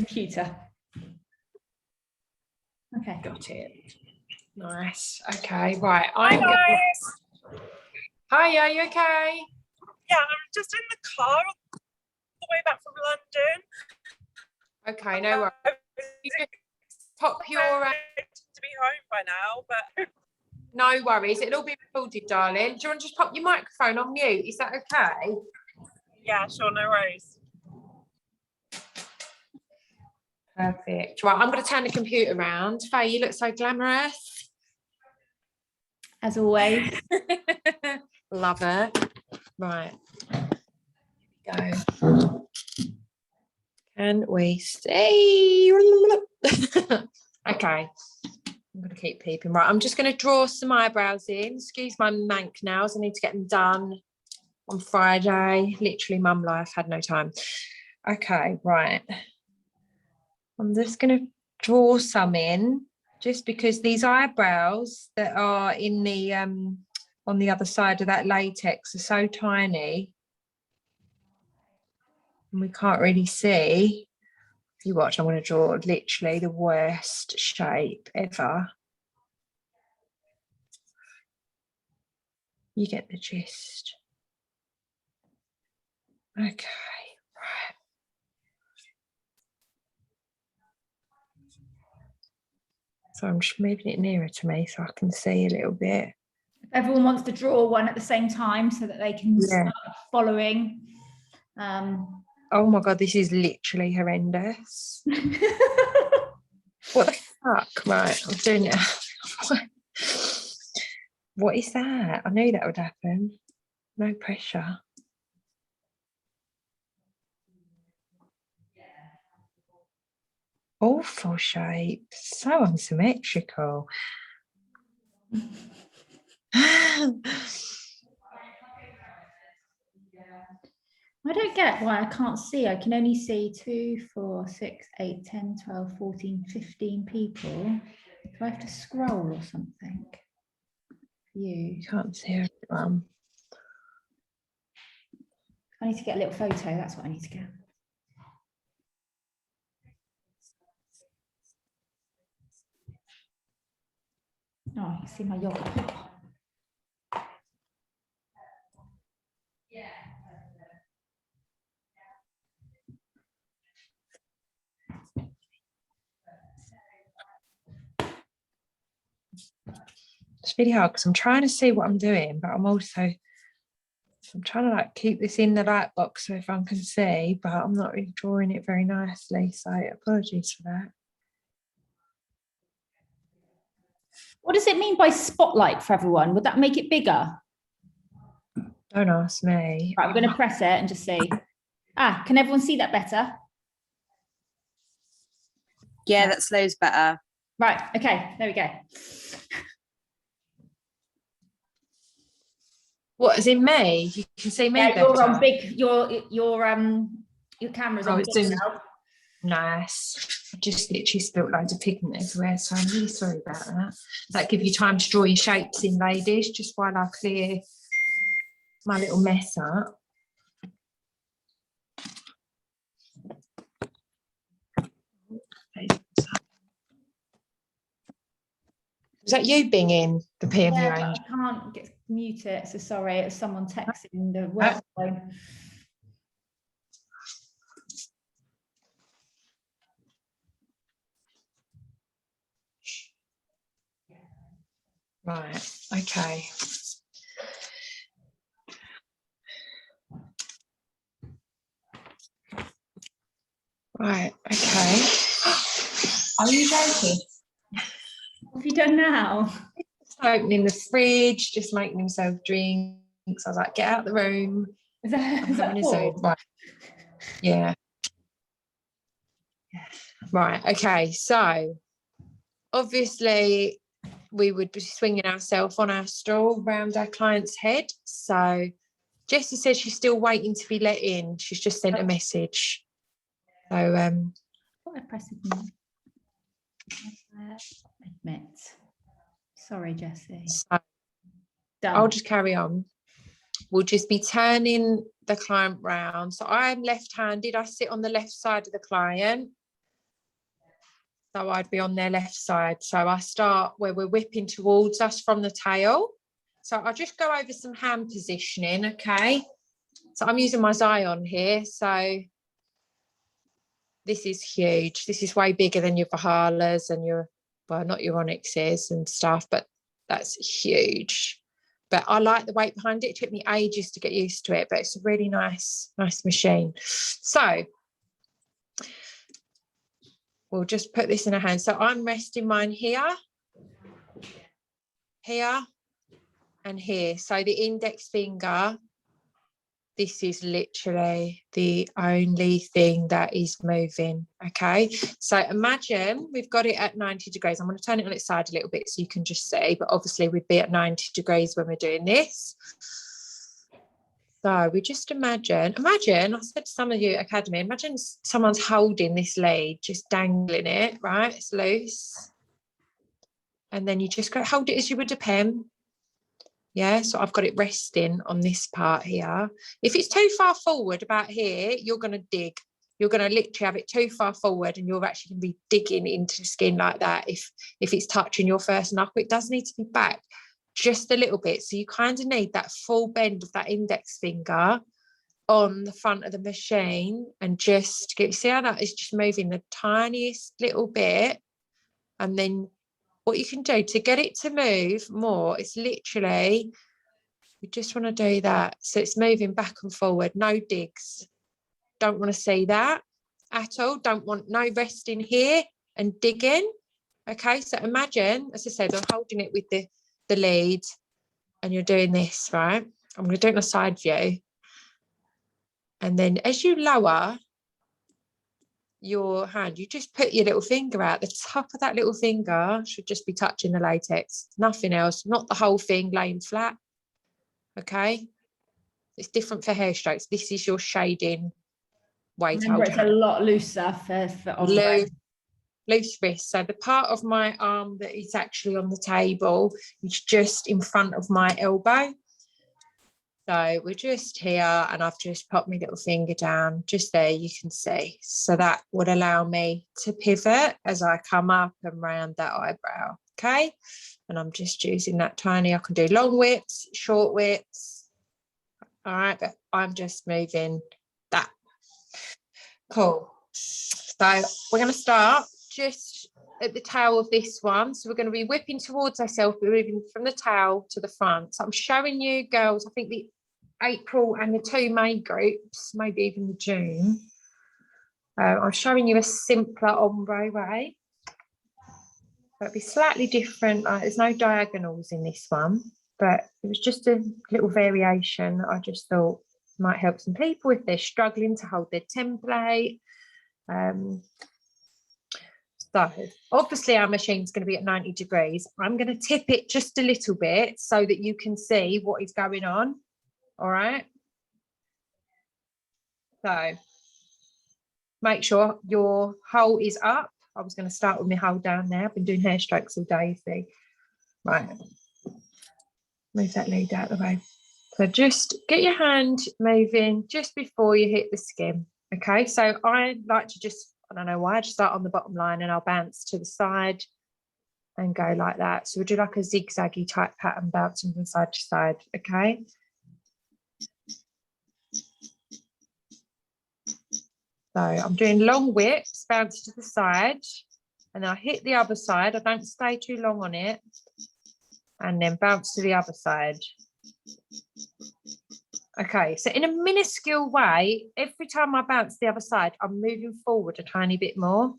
computer. Okay. Got it. Nice. Okay, right. Hi guys. Hi, are you okay? Yeah, I'm just in the car on the way back from London. Okay, no worries. You just pop your... to be home by now, but... No worries. It'll all be recorded, darling. Do you want to just pop your microphone on mute? Is that okay? Yeah, sure, no worries. Perfect. Right, I'm going to turn the computer around. Faye, you look so glamorous. As always. Love it. Right. Here we go. Can we see? Okay. I'm going to keep peeping. Right, I'm just going to draw some eyebrows in. Excuse my mank nails. I need to get them done on Friday. Literally, mum life, had no time. Okay, right. I'm just going to draw some in, just because these eyebrows that are in the on the other side of that latex are so tiny and we can't really see. If you watch, I'm going to draw literally the worst shape ever. You get the gist. Okay, right. So I'm just moving it nearer to me so I can see a little bit. Everyone wants to draw one at the same time so that they can start following. Oh my God, this is literally horrendous. What the fuck? Right, I'm doing it. What is that? I knew that would happen. No pressure. Awful shape. So unsymmetrical. I don't get why I can't see. I can only see 2, 4, 6, 8, 10, 12, 14, 15 people. Do I have to scroll or something? You can't see everyone. I need to get a little photo. That's what I need to get. Oh, you can see my yoga. It's really hard because I'm trying to see what I'm doing, but I'm trying to like keep this in the light box so everyone can see, but I'm not really drawing it very nicely. So apologies for that. What does it mean by spotlight for everyone? Would that make it bigger? Don't ask me. Right, I'm going to press it and just see. Ah, can everyone see that better? Yeah, that's loads better. Right, okay, there we go. What, is in me? You can see me better. You're on big, your camera's on big now. Nice. I just literally spilt loads of pigment everywhere, so I'm really sorry about that. That give you time to draw your shapes in, ladies, just while I clear my little mess up. Is that you binging the PMU Yeah, Angel? I can't mute it, so sorry, it's someone texting the work phone. Right, okay. Right, okay. Are you joking? What have you done now? Just opening the fridge, just making himself drinks. I was like, get out the room. Is that Zoom. Right. Yeah. Right, okay, so obviously we would be swinging ourselves on our stool around our client's head. So Jessie says she's still waiting to be let in. She's just sent a message. So What I press admit. Admit. Sorry, Jessie. So Done. I'll just carry on. We'll just be turning the client round. So I'm left-handed. I sit on the left side of the client. So I'd be on their left side. So I start where we're whipping towards us from the tail. So I'll just go over some hand positioning, okay? So I'm using my Zion here. So this is huge. This is way bigger than your Valhallas and your, well, not your Onyxes and stuff, but that's huge. But I like the weight behind it. It took me ages to get used to it, but it's a really nice machine. So we'll just put this in a hand. So I'm resting mine here, here, and here. So the index finger, this is literally the only thing that is moving, okay? So imagine we've got it at 90 degrees. I'm going to turn it on its side a little bit so you can just see, but obviously we'd be at 90 degrees when we're doing this. So we just imagine, I said to some of you at Academy, imagine someone's holding this lead, just dangling it, right? It's loose. And then you just go hold it as you would a pen. Yeah, so I've got it resting on this part here. If it's too far forward about here, you're going to dig. You're going to literally have it too far forward and you're actually going to be digging into the skin like that if it's touching your first knuckle. It does need to be back just a little bit. So you kind of need that full bend of that index finger on the front of the machine and just get, see how that is just moving the tiniest little bit. And then what you can do to get it to move more is literally, you just want to do that. So it's moving back and forward, no digs. Don't want to see that at all. Don't want no resting here and digging. Okay, so imagine, as I said, I'm holding it with the lead and you're doing this, right? I'm going to do it in a side view. And then as you lower your hand, you just put your little finger out. The top of that little finger should just be touching the latex, nothing else, not the whole thing laying flat. Okay, it's different for hair strokes. This is your shading weight. Remember, it's a lot looser for loose wrist. So the part of my arm that is actually on the table is just in front of my elbow. So we're just here and I've just popped my little finger down just there, you can see. So that would allow me to pivot as I come up and round that eyebrow, okay? And I'm just using that tiny, I can do long whips, short whips, all right? But I'm just moving that. Cool. So we're going to start just at the tail of this one. So we're going to be whipping towards ourselves, we're moving from the tail to the front. So I'm showing you girls, I think the April and the two May groups, maybe even the June. I'm showing you a simpler ombre way. So it'll be slightly different. There's no diagonals in this one, but it was just a little variation that I just thought might help some people if they're struggling to hold their template. So obviously our machine's going to be at 90 degrees. I'm going to tip it just a little bit so that you can see what is going on. All right. So make sure your hole is up. I was going to start with my hole down there. I've been doing hair strokes all day, see. Right. Move that lead out of the way. So just get your hand moving just before you hit the skin. Okay, so I like to just, I don't know why, I just start on the bottom line and I'll bounce to the side and go like that. So we'll do like a zigzaggy type pattern bouncing from side to side, okay? So I'm doing long whips, bounce to the side, and then I hit the other side. I don't stay too long on it, and then bounce to the other side. Okay, so in a minuscule way, every time I bounce to the other side, I'm moving forward a tiny bit more.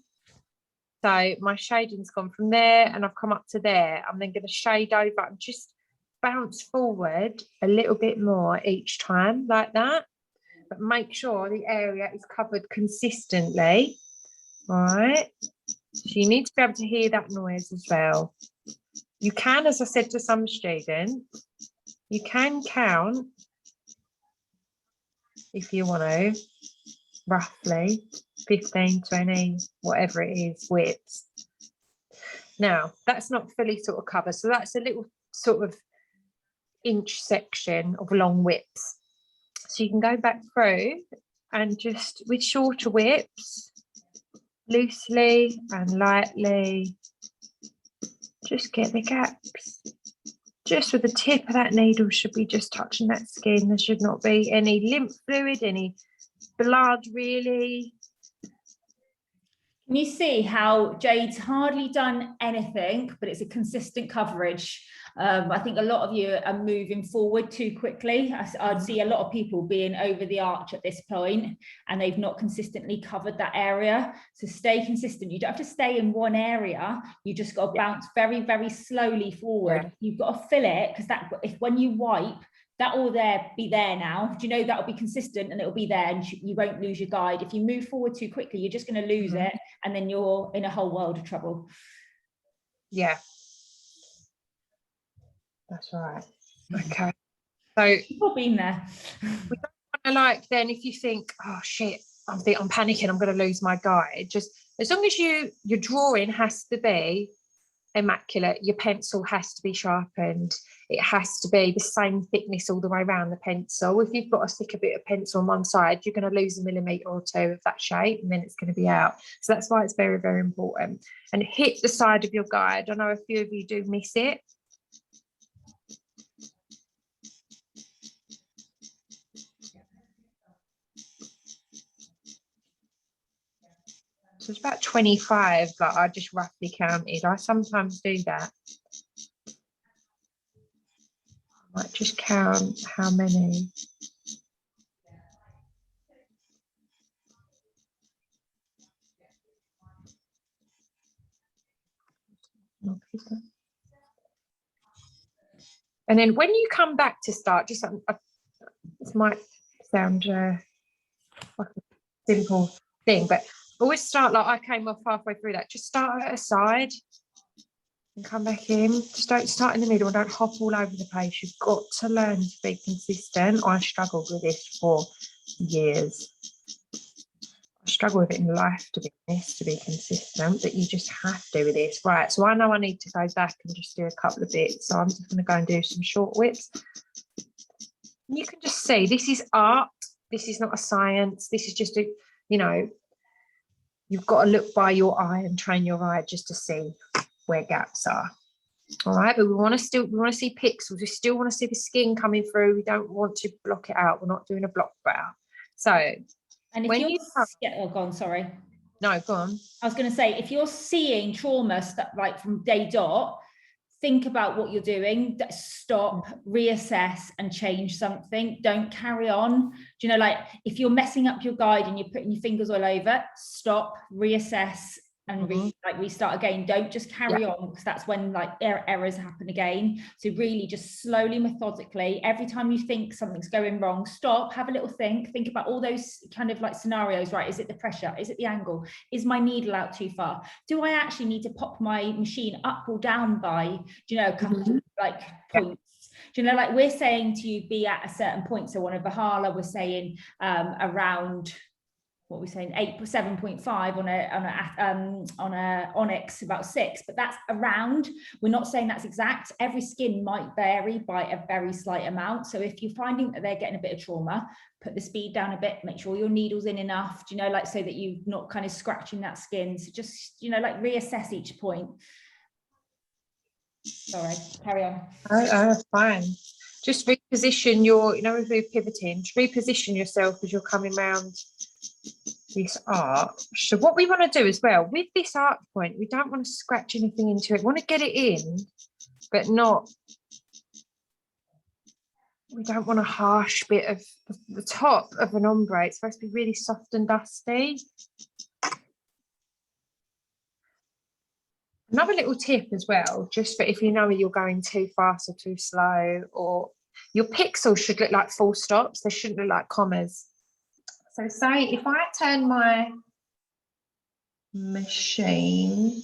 So my shading's gone from there and I've come up to there. I'm then going to shade over and just bounce forward a little bit more each time like that. But make sure the area is covered consistently. All right. So you need to be able to hear that noise as well. You can, as I said to some students, you can count if you want to, roughly 15, 20, whatever it is, whips. Now, that's not fully sort of covered. So that's a little sort of inch section of long whips. So you can go back through and just with shorter whips, loosely and lightly. Just get the gaps. Just with the tip of that needle should be just touching that skin. There should not be any lymph fluid, any blood really. Can you see how Jade's hardly done anything, but it's a consistent coverage? I think a lot of you are moving forward too quickly. I'd see a lot of people being over the arch at this point, and they've not consistently covered that area. So stay consistent. You don't have to stay in one area. You just got to bounce very, very slowly forward. Yeah. You've got to fill it, because that, if when you wipe, that will be there now. Do you know that will be consistent and it will be there, and you won't lose your guide. If you move forward too quickly, you're just going to lose it, and then you're in a whole world of trouble. Yeah. That's right. Okay. So You've been there. we don't want to, like, then if you think, oh shit, I'm panicking, I'm going to lose my guide. Just as long as your drawing has to be immaculate, your pencil has to be sharpened, it has to be the same thickness all the way around the pencil. If you've got to stick a bit of pencil on one side, you're going to lose a millimetre or two of that shape, and then it's going to be out. So that's why it's very, very important. And hit the side of your guide. I know a few of you do miss it. So it's about 25, like I just roughly counted. I sometimes do that. I might just count how many. And then when you come back to start, just this might sound like a simple thing, but always start like I came off halfway through that. Just start at a side and come back in. Just don't start in the middle and don't hop all over the place. You've got to learn to be consistent. I struggled with this for years. I struggle with it in life, to be honest, to be consistent, but you just have to with this. Right, so I know I need to go back and just do a couple of bits. So I'm just going to go and do some short whips. You can just see this is art. This is not a science. This is just a, you know, you've got to look by your eye and train your eye just to see where gaps are. All right, but we want to see pixels. We still want to see the skin coming through. We don't want to block it out. We're not doing a block brow. So, and if oh, go on, sorry. No, go on. I was going to say, if you're seeing trauma like from day dot, think about what you're doing, stop, reassess and change something. Don't carry on. Do you know, like if you're messing up your guide and you're putting your fingers all over, stop, reassess and restart again. Don't just carry on, because that's when like errors happen again. So really just slowly, methodically, every time you think something's going wrong, stop, have a little think about all those kind of like scenarios, right? Is it the pressure? Is it the angle? Is my needle out too far? Do I actually need to pop my machine up or down by, do you know, a couple of like points? Do you know, like we're saying to you, be at a certain point. So on a Valhalla, we're saying around, what we're saying, 7.5, on a Onyx about 6, but that's around. We're not saying that's exact. Every skin might vary by a very slight amount. So if you're finding that they're getting a bit of trauma, put the speed down a bit, make sure your needle's in enough, you know, like so that you're not kind of scratching that skin. So just, you know, like reassess each point. Sorry, carry on. Oh, fine. Just reposition your, you know, if we're pivoting, just reposition yourself as you're coming around this arch. So what we want to do as well with this arch point, we don't want to scratch anything into it. We want to get it in, but not, we don't want a harsh bit of the top of an ombre. It's supposed to be really soft and dusty. Another little tip as well, just for if you know you're going too fast or too slow, or your pixels should look like full stops, they shouldn't look like commas. So say if I turn my machine,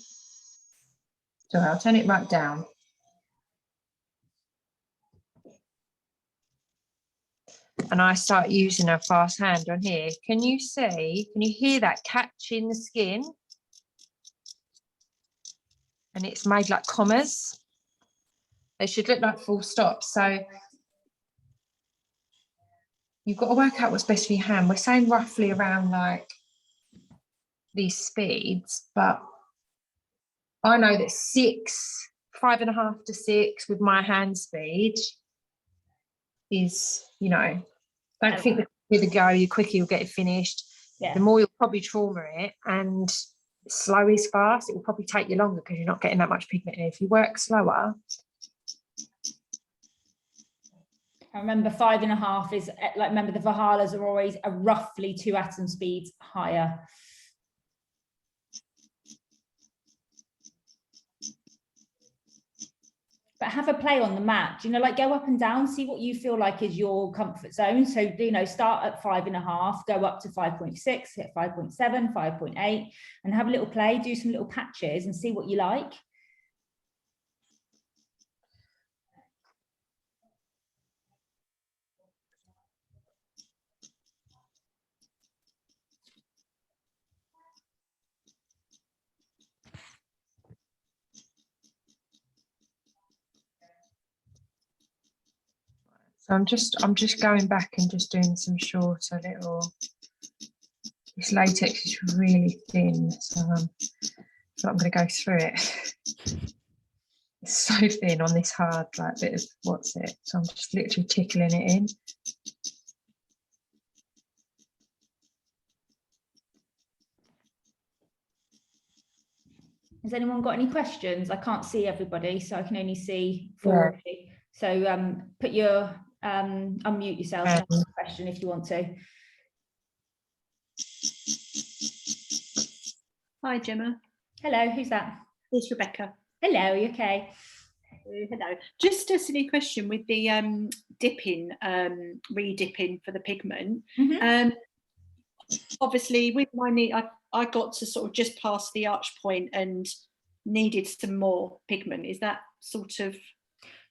so I'll turn it right down. And I start using a fast hand on here. Can you hear that catching the skin? And it's made like commas. They should look like full stops. So you've got to work out what's best for your hand. We're saying roughly around like these speeds, but I know that 5.5 to 6 with my hand speed is, you know, don't think the quicker you go, the quicker you'll get it finished. Yeah. The more you'll probably trauma it, and slow is fast. It will probably take you longer because you're not getting that much pigment in. If you work slower. I remember 5.5 is like, remember the Valhallas are always a roughly 2 atom speeds higher. But have a play on the mat, you know, like go up and down, see what you feel like is your comfort zone. So, you know, start at 5.5, go up to 5.6, hit 5.7, 5.8, and have a little play, do some little patches and see what you like. So I'm just going back and just doing some shorter little. This latex is really thin, so I'm going to go through it. It's so thin on this hard like bit of what's it. So I'm just literally tickling it in. Has anyone got any questions? I can't see everybody, so I can only see 4 of you. So put your unmute yourself and ask a question if you want to. Hi, Gemma. Hello, who's that? It's Rebecca. Hello, are you okay? Hello. Just a silly question with the dipping, re-dipping for the pigment. Obviously, with my knee, I got to sort of just past the arch point and needed some more pigment. Is that sort of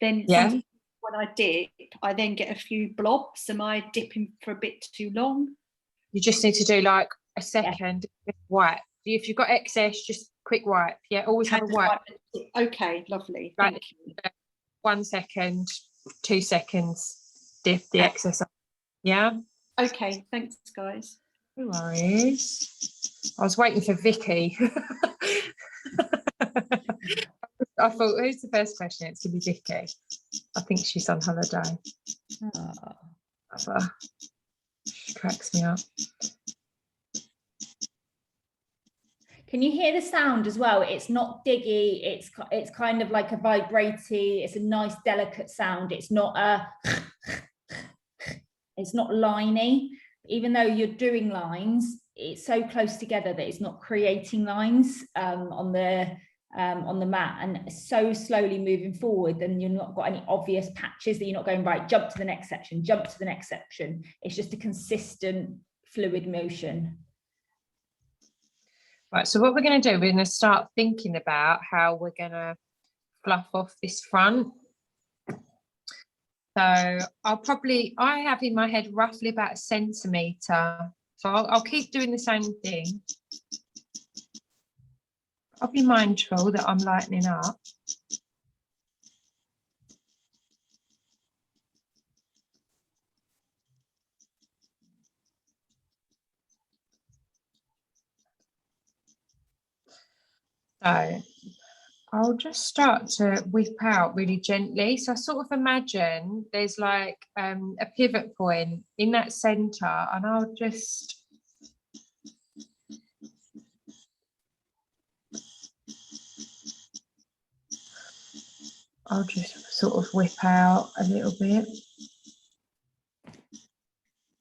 then? Yeah. When I dip, I then get a few blobs. Am I dipping for a bit too long? You just need to do like a second wipe. If you've got excess, just quick wipe. Yeah, always have a wipe. Okay, lovely. Like, thank you. 1 second, 2 seconds, dip the excess up. Yeah. Okay, thanks, guys. No worries. I was waiting for Vicky. I thought, who's the first question? It's going to be Vicky. I think she's on holiday. She cracks me up. Can you hear the sound as well? It's not diggy. It's kind of like a vibraty. It's a nice, delicate sound. It's not a. It's not liney. Even though you're doing lines, it's so close together that it's not creating lines on the mat, and so slowly moving forward. And you've not got any obvious patches that you're not going right. Jump to the next section. Jump to the next section. It's just a consistent fluid motion. Right, so what we're going to do, we're going to start thinking about how we're going to fluff off this front. So I have in my head roughly about 1 centimetre. So I'll keep doing the same thing. I'll be mindful that I'm lightening up. So I'll just start to whip out really gently. So I sort of imagine there's like a pivot point in that centre, and I'll just sort of whip out a little bit.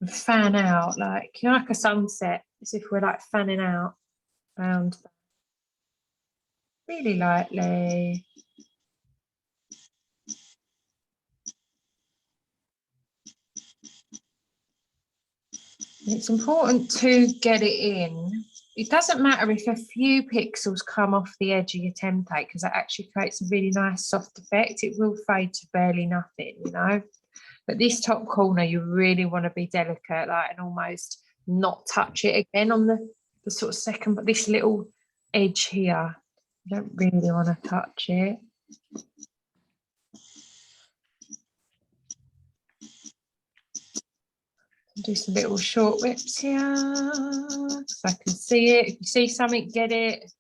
And fan out, like, you know, like a sunset, as if we're like fanning out around really lightly. It's important to get it in. It doesn't matter if a few pixels come off the edge of your template, because that actually creates a really nice soft effect. It will fade to barely nothing, you know. But this top corner, you really want to be delicate, like, and almost not touch it again on the sort of second, but this little edge here, you don't really want to touch it. Do some little short whips here so I can see it. If you see something, get it.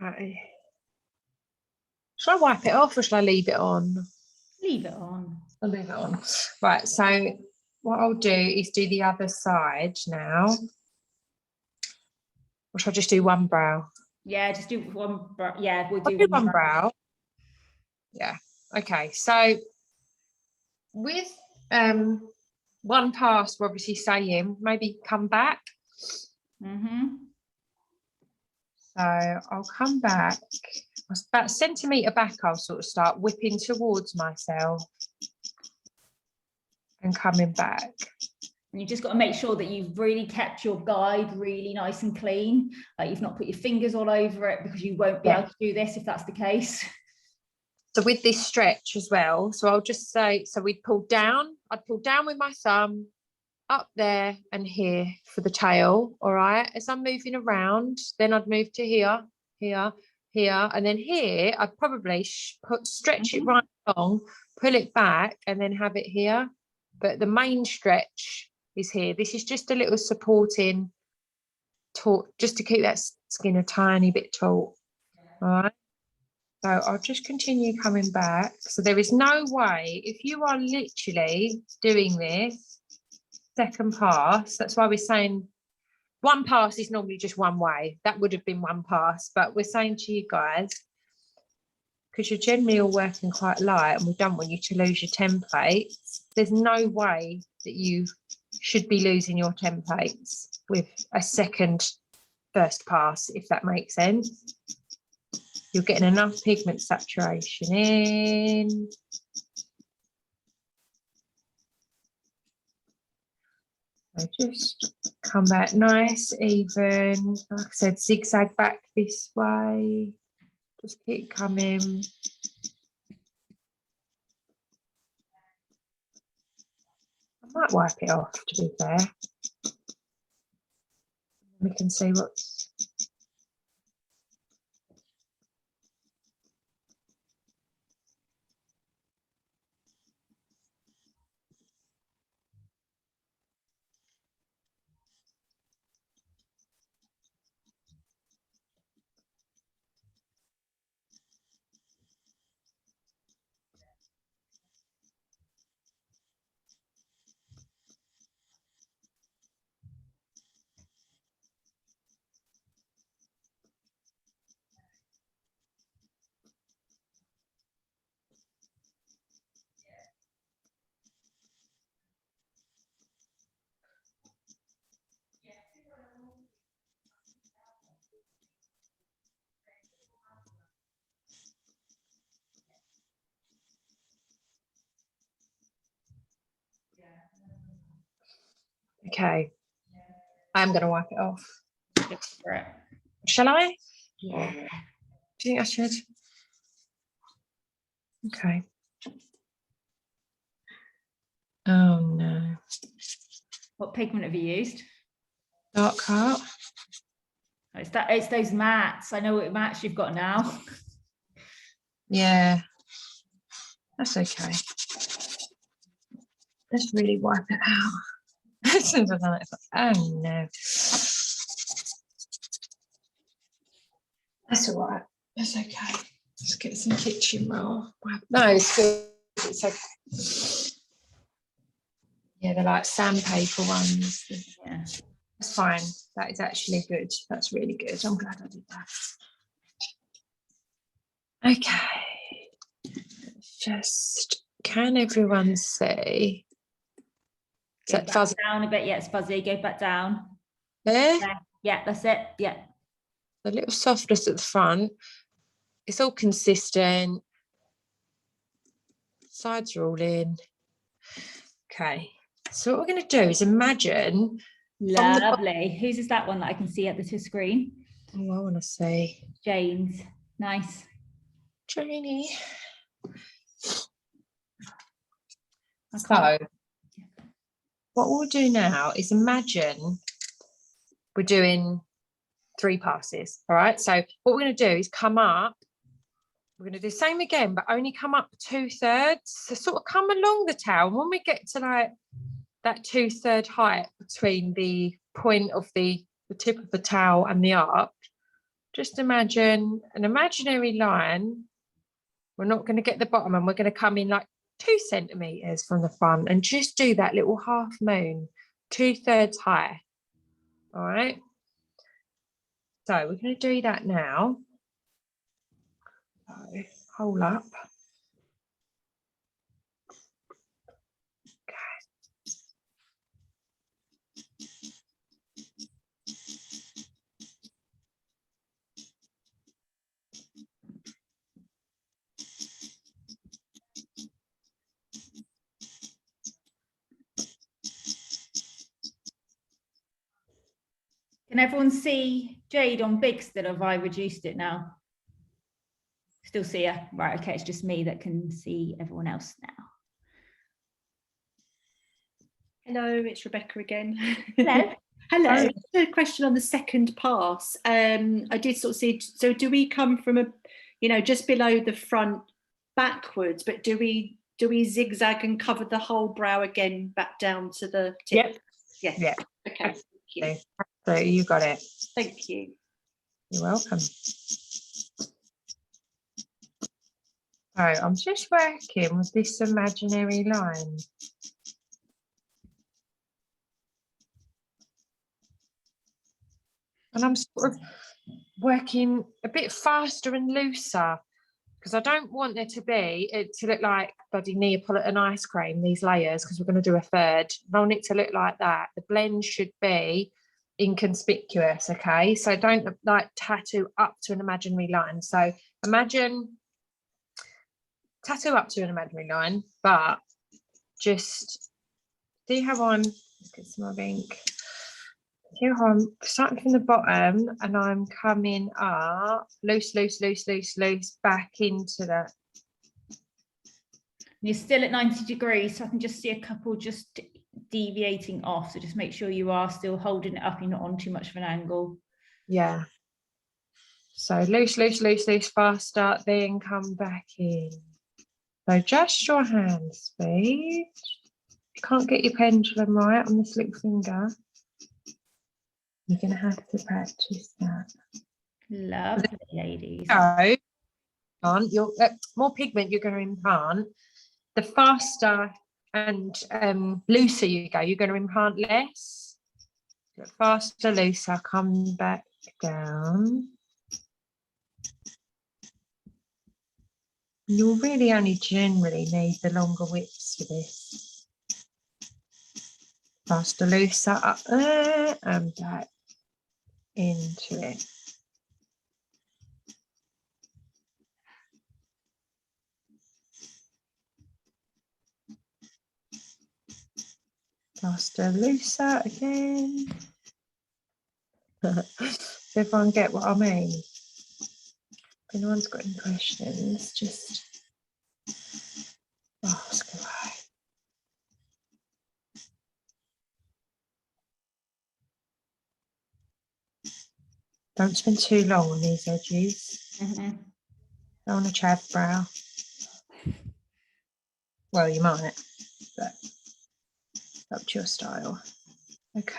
Okay. Shall I wipe it off or shall I leave it on? Leave it on. I'll leave it on. Right, so what I'll do is do the other side now. Or shall I just do one brow? Yeah, just do one. Yeah, we'll I'll do do one brow. Yeah. Okay. So with one pass, we're obviously saying maybe come back. Mm-hmm. So I'll come back. About a centimetre back, I'll sort of start whipping towards myself and coming back. And you've just got to make sure that you've really kept your guide really nice and clean. Like you've not put your fingers all over it, because you won't be able to do this if that's the case. So with this stretch as well, so I'll just say, so we'd pull down, I'd pull down with my thumb, up there and here for the tail, all right? As I'm moving around, then I'd move to here, here, here, and then here, I'd probably stretch it right along, pull it back, and then have it here. But the main stretch is here. This is just a little supporting taut, just to keep that skin a tiny bit taut, all right? So I'll just continue coming back. So there is no way, if you are literally doing this second pass, that's why we're saying one pass is normally just one way. That would have been one pass, but we're saying to you guys, because you're generally all working quite light and we don't want you to lose your templates, there's no way that you should be losing your templates with a first pass, if that makes sense. You're getting enough pigment saturation in. So just come back nice, even. Like I said, zigzag back this way. Just keep coming. I might wipe it off, to be fair. We can see what's... Okay, I'm going to wipe it off. Shall I? Yeah. Do you think I should? Okay. Oh no. What pigment have you used? Dark heart. It's those mattes. I know what mats you've got now. Yeah. That's okay. Let's really wipe it out. As soon as I've done it, it's like, oh no. That's all right. That's okay. Let's get some kitchen roll. No, it's good. It's okay. Yeah, they're like sandpaper ones. Yeah. That's fine. That is actually good. That's really good. I'm glad I did that. Okay. Just, can everyone see? Is that fuzzy? Down a bit. Yeah, it's fuzzy. Go back down. There? Yeah, that's it. Yeah. A little softness at the front. It's all consistent. Sides are all in. Okay. So what we're going to do is imagine. Lovely. Whose is that one that I can see at the screen? Oh, I want to see. Jane's. Nice. Janie. So what we'll do now is imagine we're doing 3 passes. All right. So what we're going to do is come up We're going to do the same again, but only come up 2/3. So sort of come along the towel. And when we get to like that 2/3 height between the point of the tip of the towel and the arc, just imagine an imaginary line. We're not going to get the bottom, and we're going to come in like 2 centimeters from the front and just do that little half moon, 2/3 high. All right. So we're going to do that now. So hold up. Can everyone see Jade on big still, or have I reduced it now? Still see her? Right, okay, it's just me that can see everyone else now. Hello, it's Rebecca again. Hello. Hello. A question on the second pass. I did sort of see, so do we come from a, you know, just below the front backwards, but do we zigzag and cover the whole brow again back down to the tip? Yep. Yes. Yeah. Okay. Thank you. So you got it. Thank you. You're welcome. So I'm just working with this imaginary line. And I'm sort of working a bit faster and looser because I don't want there to be it to look like bloody Neapolitan ice cream, these layers, because we're going to do a third. I want it to look like that. The blend should be inconspicuous, okay? So don't like tattoo up to an imaginary line. So imagine tattoo up to an imaginary line, but just see how I'm, let's get some more ink. See how I'm starting from the bottom and I'm coming up loose, loose, loose, loose, loose, back into that. You're still at 90 degrees, so I can just see a couple just deviating off. So just make sure you are still holding it up, you're not on too much of an angle. Yeah. So loose, loose, loose, loose, faster, then come back in. So just your hand speed. You can't get your pendulum right on this little finger. You're going to have to practice that. Lovely, ladies. So, you're, more pigment you're going to implant, the faster and looser you go, you're going to implant less. Faster, looser, come back down. You'll really only generally need the longer whips for this. Faster, looser, up there and back into it. Faster, looser again. Does everyone get what I mean? If anyone's got any questions, just ask away. Don't spend too long on these edges. Don't want a chav brow. Well, you might, but up to your style. Okay.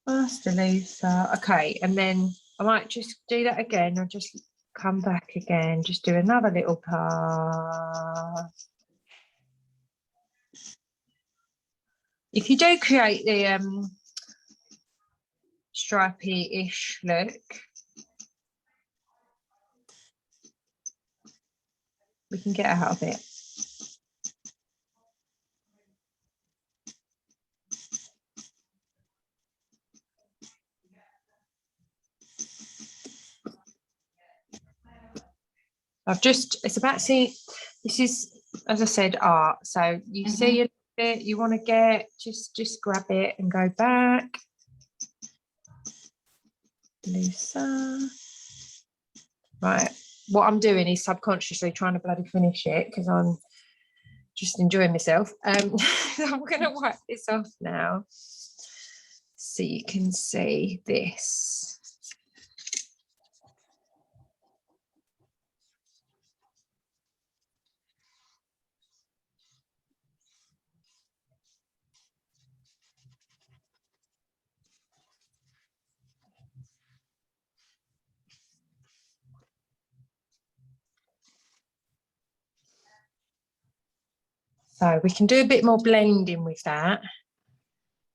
Faster, looser. Okay, and then I might just do that again. I'll just come back again. Just do another little pass. If you do create the stripy-ish look, we can get out of it. It's about seeing, this is, as I said, art. So you see a bit you want to get, just grab it and go back. Looser. Right, what I'm doing is subconsciously trying to bloody finish it because I'm just enjoying myself. I'm going to wipe this off now so you can see this. So we can do a bit more blending with that.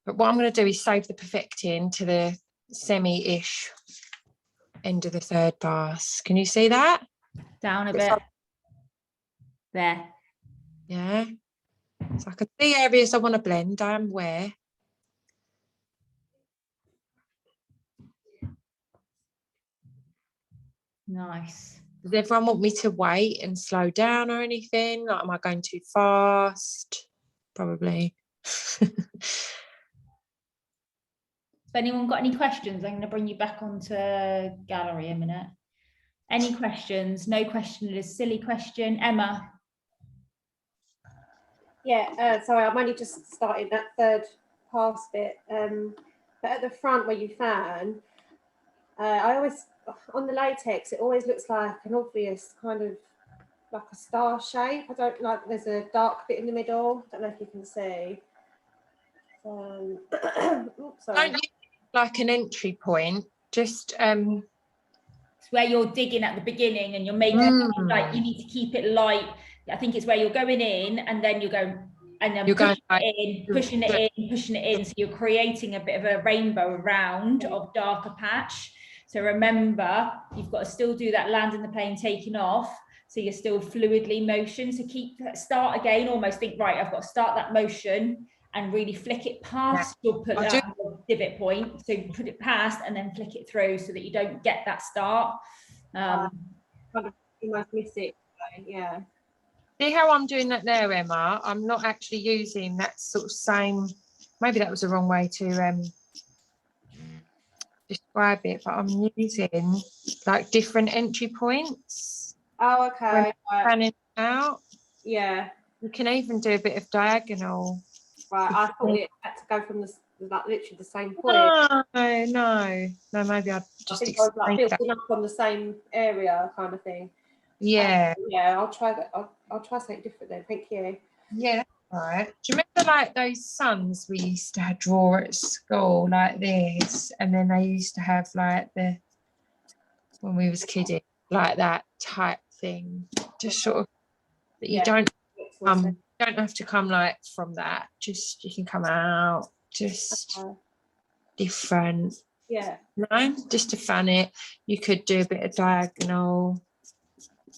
But what I'm going to do is save the perfecting to the semi-ish end of the third pass. Can you see that? Down a It's bit. like- There. Yeah. So I can see areas I want to blend. I am aware. Nice. Does everyone want me to wait and slow down or anything? Like, am I going too fast? Probably. Has anyone got any questions? I'm going to bring you back onto gallery a minute. Any questions? No question is a silly question. Emma. Yeah, sorry, I'm only just starting that third pass bit. But at the front where you fan, I always, on the latex, it always looks like an obvious kind of like a star shape. I don't like, there's a dark bit in the middle. Don't know if you can see. Oops, sorry. Don't use like an entry point. Just It's where you're digging at the beginning and you're making like, you need to keep it light. I think it's where you're going in and then you're going and then You're going pushing it in. So you're creating a bit of a rainbow around of darker patch. So remember, you've got to still do that landing the plane, taking off. So you're still fluidly motion. So start again, almost think, right, I've got to start that motion and really flick it past your divot point. So put it past and then flick it through so that you don't get that start. Kind of almost miss it. Yeah. See how I'm doing that there, Emma? I'm not actually using that sort of same, maybe that was the wrong way to describe it, but I'm using like different entry points. Oh, okay. Right. Fanning out. Yeah. You can even do a bit of diagonal. Right. I thought it had to go from like literally the same point. No, maybe I just I think I was like explained that. building up on the same area kind of thing. Yeah. Yeah, I'll try that. I'll try something different then. Thank you. Yeah, right. Do you remember like those suns we used to draw at school like this, and then they used to have like when we was kidding, like that type thing, just sort of that you don't have to come like from that. Just you can come out just different. Yeah. No, just to fan it. You could do a bit of diagonal.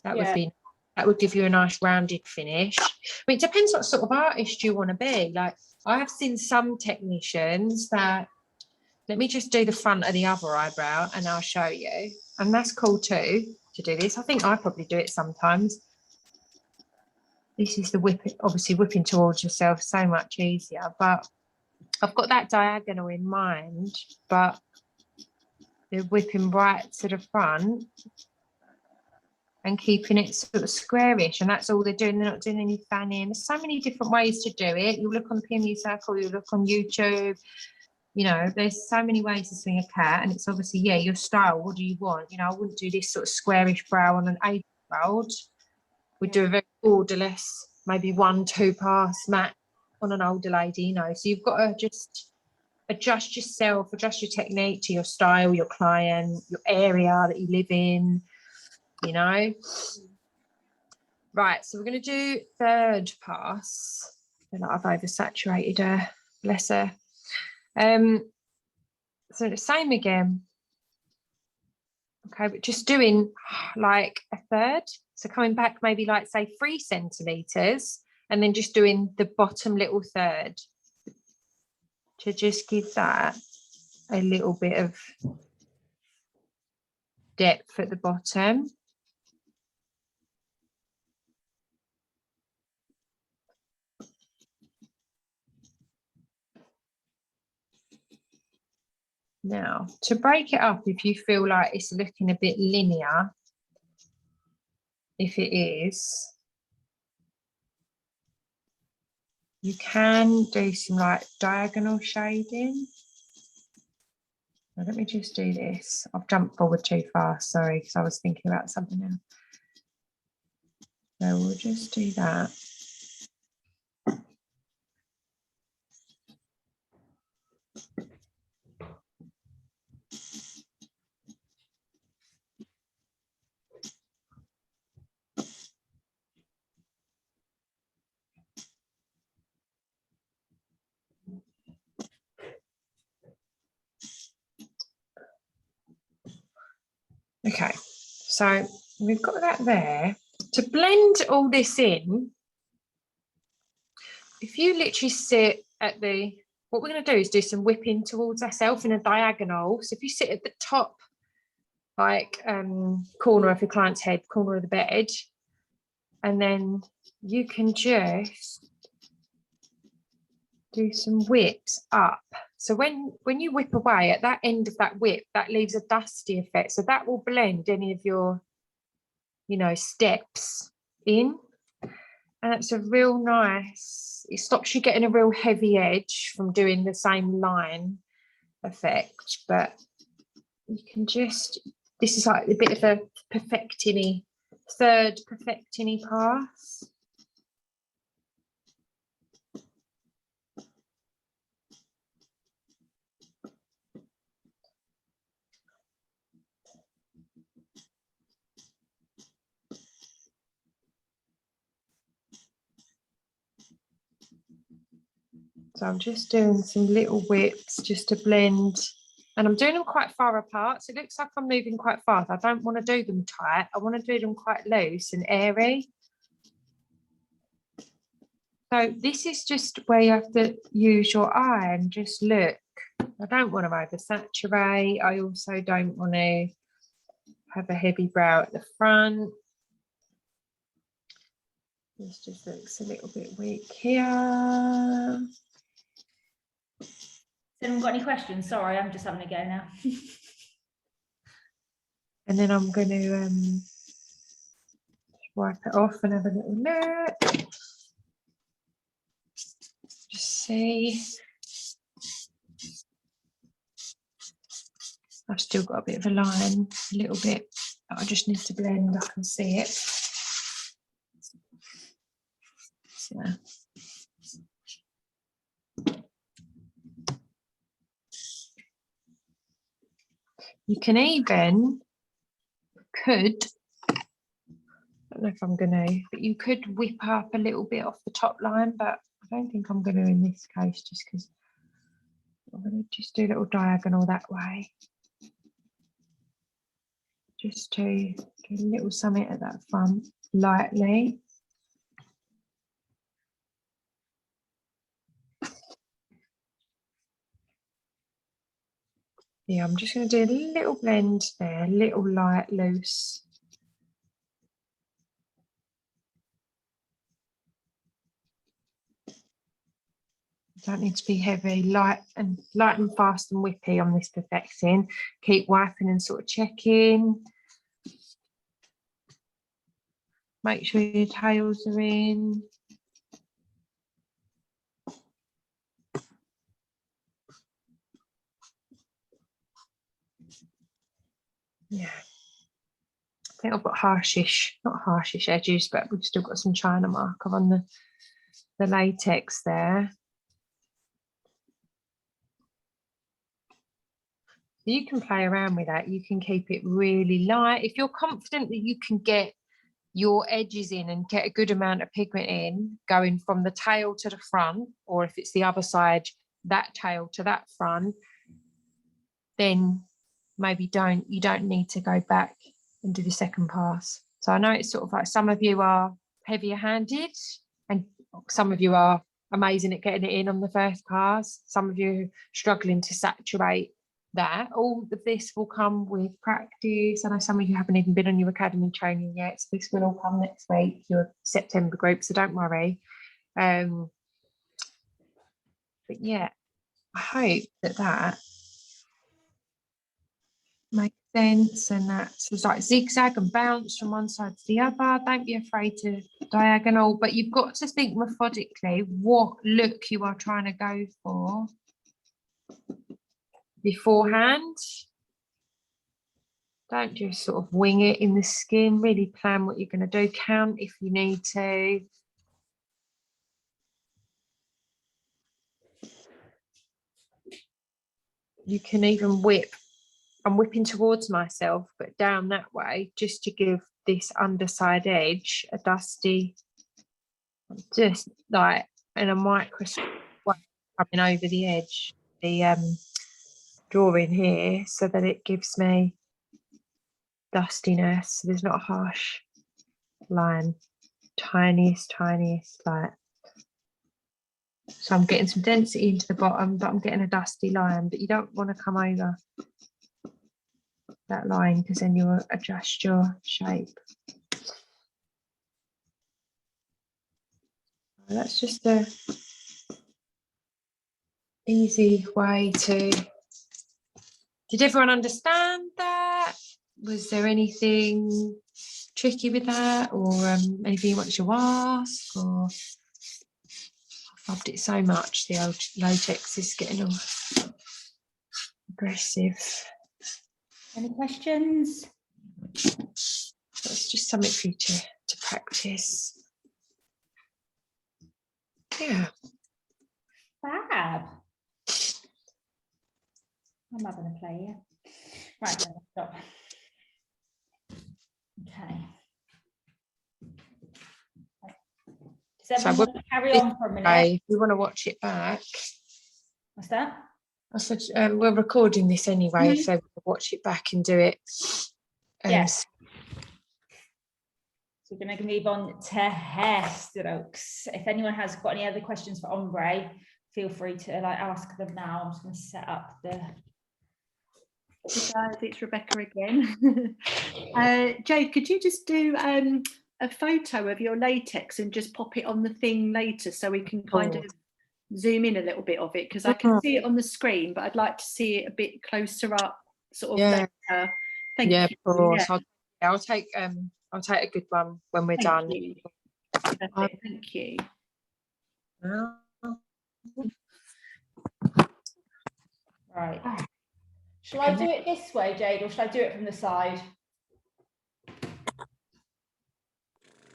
That would give you a nice rounded finish. I mean, it depends what sort of artist you want to be. Like I have seen some technicians that, let me just do the front of the other eyebrow and I'll show you. And that's cool too, to do this. I think I probably do it sometimes. This is the whipping, obviously whipping towards yourself, so much easier. But I've got that diagonal in mind, but the whipping right to the front and keeping it sort of squarish, and that's all they're doing. They're not doing any fanning. There's so many different ways to do it. You look on the PMU Circle, you look on YouTube, you know, there's so many ways to swing a cat, and it's obviously, yeah, your style. What do you want? You know, I wouldn't do this sort of squarish brow on an 8-year-old. We'd do a very borderless, maybe 1-2 pass mat on an older lady, you know. So you've got to just adjust yourself, adjust your technique to your style, your client, your area that you live in, you know. Right, so we're going to do third pass. I feel like I've oversaturated her, bless her. So the same again. Okay, but just doing like a third. So coming back maybe like say 3 centimeters and then just doing the bottom little third to just give that a little bit of depth at the bottom. Now, to break it up, if you feel like it's looking a bit linear, if it is, you can do some like diagonal shading. Now, let me just do this. I've jumped forward too fast, sorry, because I was thinking about something else. So we'll just do that. Okay, so we've got that there. To blend all this in, if you literally sit at the, what we're going to do is do some whipping towards ourselves in a diagonal. So if you sit at the top, like corner of your client's head, corner of the bed, and then you can just do some whips up. So when you whip away at that end of that whip, that leaves a dusty effect. So that will blend any of your, you know, steps in. And it's a real nice, it stops you getting a real heavy edge from doing the same line effect. But you can just, this is like a bit of a perfecting-y, third perfecting-y pass. So I'm just doing some little whips just to blend, and I'm doing them quite far apart. So it looks like I'm moving quite fast. I don't want to do them tight. I want to do them quite loose and airy. So this is just where you have to use your eye and just look. I don't want to oversaturate. I also don't want to have a heavy brow at the front. This just looks a little bit weak here. Has anyone got any questions? Sorry, I'm just having a go now. And then I'm going to wipe it off and have a little look. Just see. I've still got a bit of a line, a little bit. I just need to blend. I can see it. So. You can even, I don't know if I'm going to, but you could whip up a little bit off the top line, but I don't think I'm going to in this case, just because I'm going to just do a little diagonal that way. Just to do a little something at that front, lightly. Yeah, I'm just going to do a little blend there, a little light, loose. Don't need to be heavy, light and fast and whippy on this perfecting. Keep wiping and sort of checking. Make sure your tails are in. Yeah. I think I've got not harshish edges, but we've still got some China marker on the latex there. You can play around with that. You can keep it really light. If you're confident that you can get your edges in and get a good amount of pigment in, going from the tail to the front, or if it's the other side, that tail to that front, then maybe you don't need to go back and do the second pass. So I know it's sort of like some of you are heavier handed and some of you are amazing at getting it in on the first pass. Some of you are struggling to saturate that. All of this will come with practice. I know some of you haven't even been on your academy training yet, so this will all come next week, your September group, so don't worry. But yeah, I hope that makes sense, and that's like zigzag and bounce from one side to the other. Don't be afraid to diagonal, but you've got to think methodically what look you are trying to go for beforehand. Don't just sort of wing it in the skin. Really plan what you're going to do. Count if you need to. You can even whip. I'm whipping towards myself, but down that way, just to give this underside edge a dusty, just like in a microscope coming over the edge, the drawing here, so that it gives me dustiness. There's not a harsh line. Tiniest like. So I'm getting some density into the bottom, but I'm getting a dusty line. But you don't want to come over that line because then you'll adjust your shape. That's just a easy way to. Did everyone understand that? Was there anything tricky with that, or anything you wanted to ask? Or I loved it so much. The old latex is getting all aggressive. Any questions? It's just something for you to practice. Yeah. Fab. I'm having a play here. Right, no, stop. Okay. Does everyone want to carry on for a minute? If you want to watch it back. What's that? I said we're recording this anyway, so we'll watch it back and do it. Yes. So we're going to move on to hair strokes. If anyone has got any other questions for ombre, feel free to ask them now. I'm just going to set up the. Hey guys, it's Rebecca again. Jade, could you just do a photo of your latex and just pop it on the thing later so we can kind of zoom in a little bit of it, because I can see it on the screen, but I'd like to see it a bit closer up, sort of later. Thank you. Of course. Yeah. I'll take a good one when we're done. You. Perfect, thank you. Right. Shall I do it this way, Jade, or shall I do it from the side?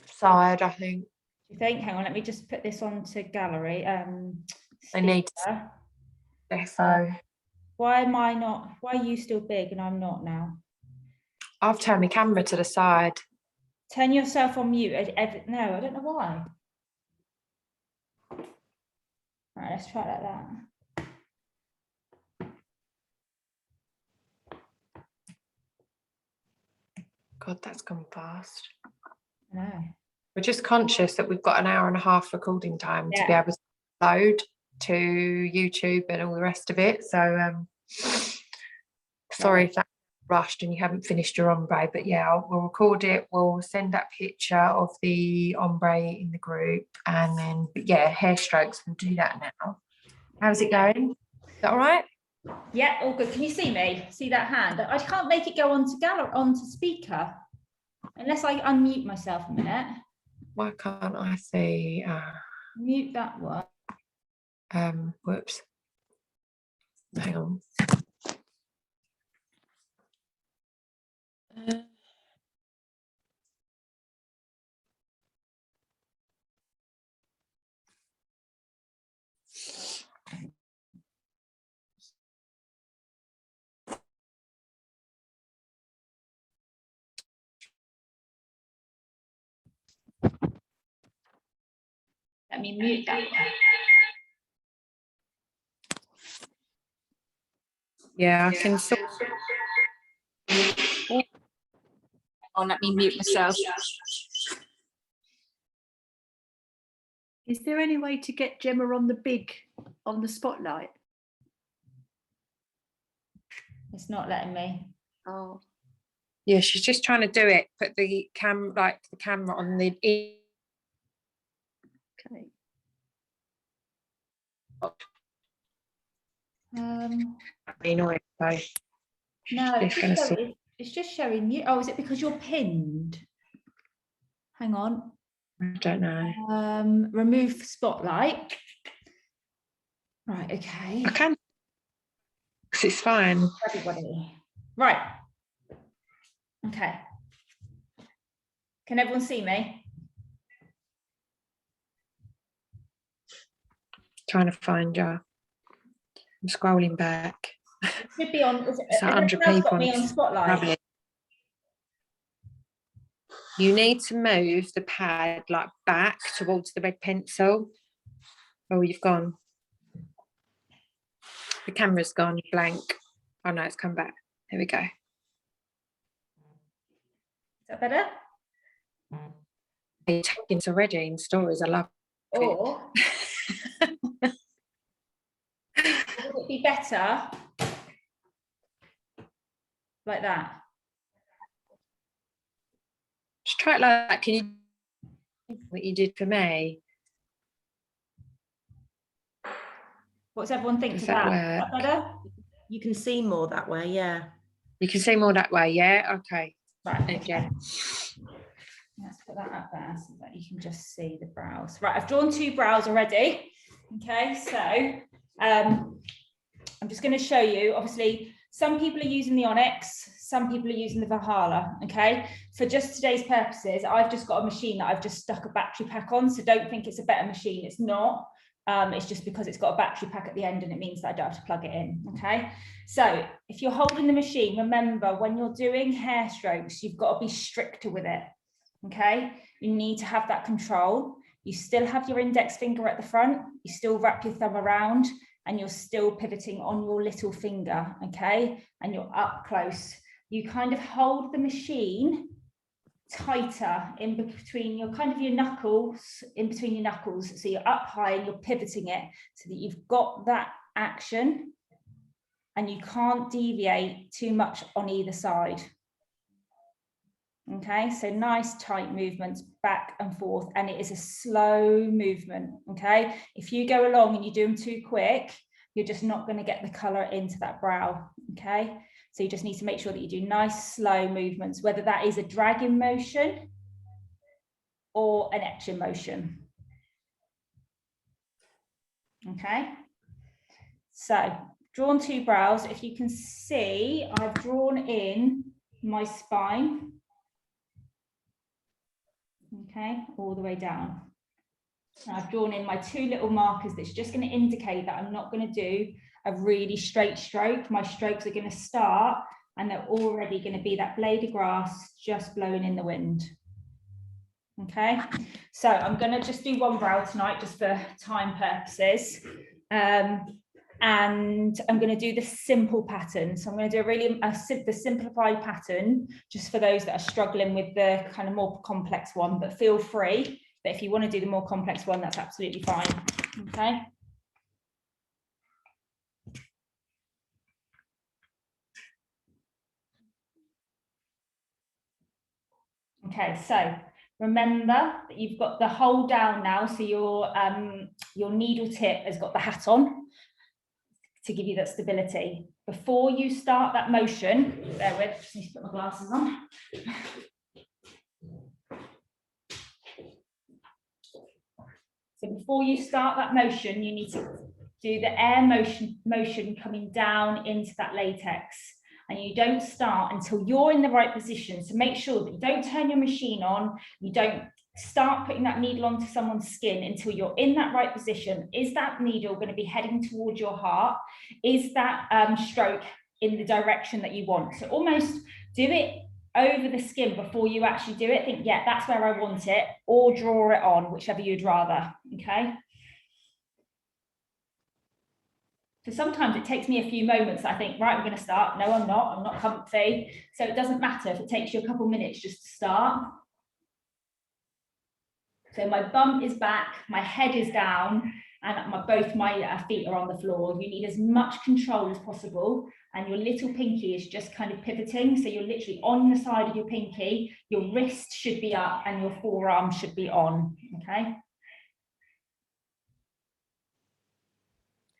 Side, I think. Do you think? Hang on, let me just put this onto gallery. I need defo. Why are you still big and I'm not now? I've turned my camera to the side. Turn yourself on mute. No, I don't know why. All right, let's try it like that. God, that's gone fast. I know. We're just conscious that we've got an hour and a half recording time to be able to load to YouTube and all the rest of it. So sorry if that's rushed and you haven't finished your ombre, but yeah, we'll record it. We'll send that picture of the ombre in the group, and then hair strokes. We'll do that now. How's it going? Is that all right? Yeah, all good. Can you see me? See that hand? I can't make it go onto speaker unless I unmute myself a minute. Why can't I see? Mute that one. Whoops. Hang on. Let me mute that one. Yeah, I can. Let me mute myself. Is there any way to get Gemma on the spotlight? It's not letting me. Oh. Yeah, she's just trying to do it. Put the camera on the. Okay. Annoying, so No, it's it's just showing you. Oh, is it because you're pinned? Hang on. I don't know. Remove spotlight. Right, okay. I can. It's fine. Everybody. Right. Okay. Can everyone see me? Trying to find you. I'm scrolling back. It should be on. Is 100 else people. got me on spotlight? You need to move the pad like back towards the red pencil. Oh, you've gone. The camera's gone blank. Oh no, it's come back. There we go. that better? You're taking us already in stories. I love it. Or would it be better like that? Just try it like that. Can you do what you did for me? What's everyone think Does of that that? work? Is that better? You can see more that way, yeah. You can see more that way, yeah? Okay. Right. Again. Let's put that up there so that you can just see the brows. Right, I've drawn 2 brows already. Okay, so I'm just going to show you, obviously, some people are using the Onyx, some people are using the Valhalla, okay? For just today's purposes, I've just got a machine that I've just stuck a battery pack on, so don't think it's a better machine, it's not. It's just because it's got a battery pack at the end and it means that I don't have to plug it in, okay? So if you're holding the machine, remember when you're doing hair strokes, you've got to be stricter with it, okay? You need to have that control. You still have your index finger at the front, you still wrap your thumb around, and you're still pivoting on your little finger, okay? And you're up close. You kind of hold the machine tighter in between your knuckles, in between your knuckles. So you're up high and you're pivoting it so that you've got that action and you can't deviate too much on either side. Okay, so nice tight movements back and forth, and it is a slow movement. Okay, if you go along and you do them too quick, you're just not going to get the color into that brow. Okay, so you just need to make sure that you do nice slow movements, whether that is a dragging motion or an etching motion. Okay, so drawn 2 brows. If you can see, I've drawn in my spine. Okay, all the way down. Now I've drawn in my 2 little markers that's just going to indicate that I'm not going to do a really straight stroke. My strokes are going to start and they're already going to be that blade of grass just blowing in the wind. Okay, so I'm going to just do 1 brow tonight just for time purposes. And I'm going to do the simple pattern. So I'm going to do the simplified pattern just for those that are struggling with the kind of more complex one, but feel free that if you want to do the more complex one, that's absolutely fine. Okay. Okay, so remember that you've got the hold down now, so your needle tip has got the hat on to give you that stability. Before you start that motion, bear with, just need to put my glasses on. So before you start that motion, you need to do the air motion coming down into that latex. And you don't start until you're in the right position. So make sure that you don't turn your machine on, you don't start putting that needle onto someone's skin until you're in that right position. Is that needle going to be heading towards your heart? Is that stroke in the direction that you want? So almost do it over the skin before you actually do it. Think, yeah, that's where I want it, or draw it on, whichever you'd rather, okay? So sometimes it takes me a few moments. I think, right, I'm going to start. No, I'm not comfy. So it doesn't matter if it takes you a couple minutes just to start. So my bum is back, my head is down, and both my feet are on the floor. You need as much control as possible, and your little pinky is just kind of pivoting. So you're literally on the side of your pinky, your wrist should be up, and your forearm should be on, okay?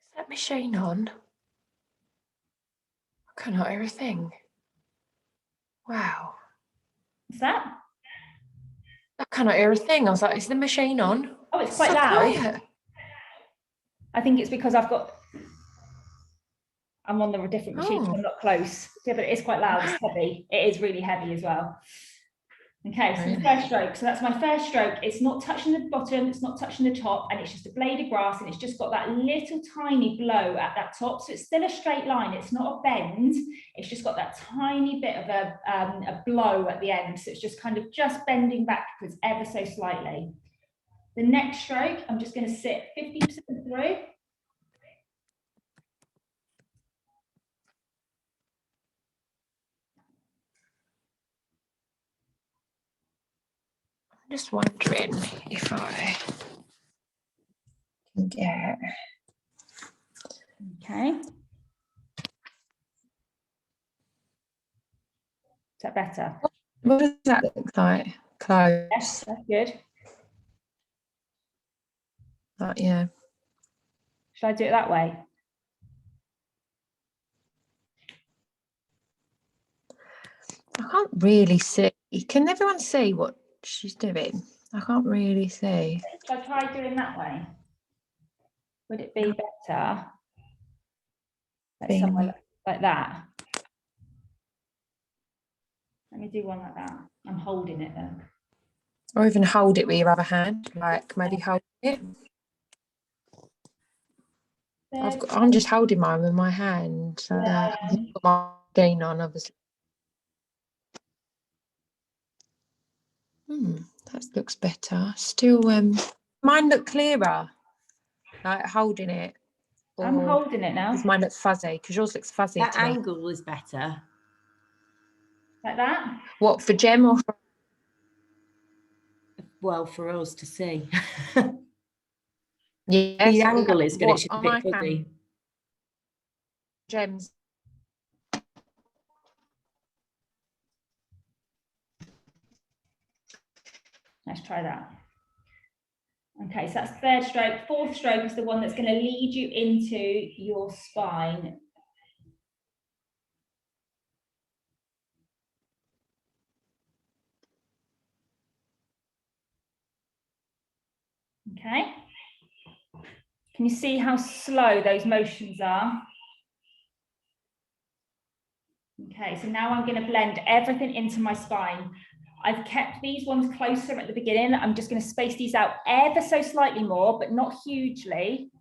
Is that machine on? I cannot hear a thing. Wow. What's that? I cannot hear a thing. I was like, is the machine on? Oh, it's quite so loud. Quiet. I think it's because I'm on the different machine, so I'm not close. Yeah, but it is quite loud, it's heavy. It is really heavy as well. Okay, so the first stroke. So that's my first stroke. It's not touching the bottom, it's not touching the top, and it's just a blade of grass, and it's just got that little tiny blow at that top. So it's still a straight line, it's not a bend. It's just got that tiny bit of a blow at the end. So it's just kind of just bending backwards ever so slightly. The next stroke, I'm just going to sit 50% through. just wondering if I can get. Okay. Is that better? What does that look like? Close. Yes, that's good. Yeah. Should I do it that way? I can't really see. Can everyone see what she's doing? I can't really see. Should I try doing that way? Would it be better? Like Being- somewhere like that. Let me do one like that. I'm holding it though. Or even hold it with your other hand, like maybe hold it. I'm just holding mine with my hand so that I can put my gain on, obviously. That looks better. Still, mine look clearer, like holding it. I'm or holding it now. Does mine looks fuzzy? Because yours looks fuzzy That to me. angle is better. Like that? What, for Gem or for... Well, for us to see. Yes, The angle is good. what, It's just a on bit my fuzzy. Gem's. Let's try that. Okay, so that's third stroke. Fourth stroke is the one that's going to lead you into your spine. Okay. Can you see how slow those motions are? Okay, so now I'm going to blend everything into my spine. I've kept these ones closer at the beginning. I'm just going to space these out ever so slightly more, but not hugely,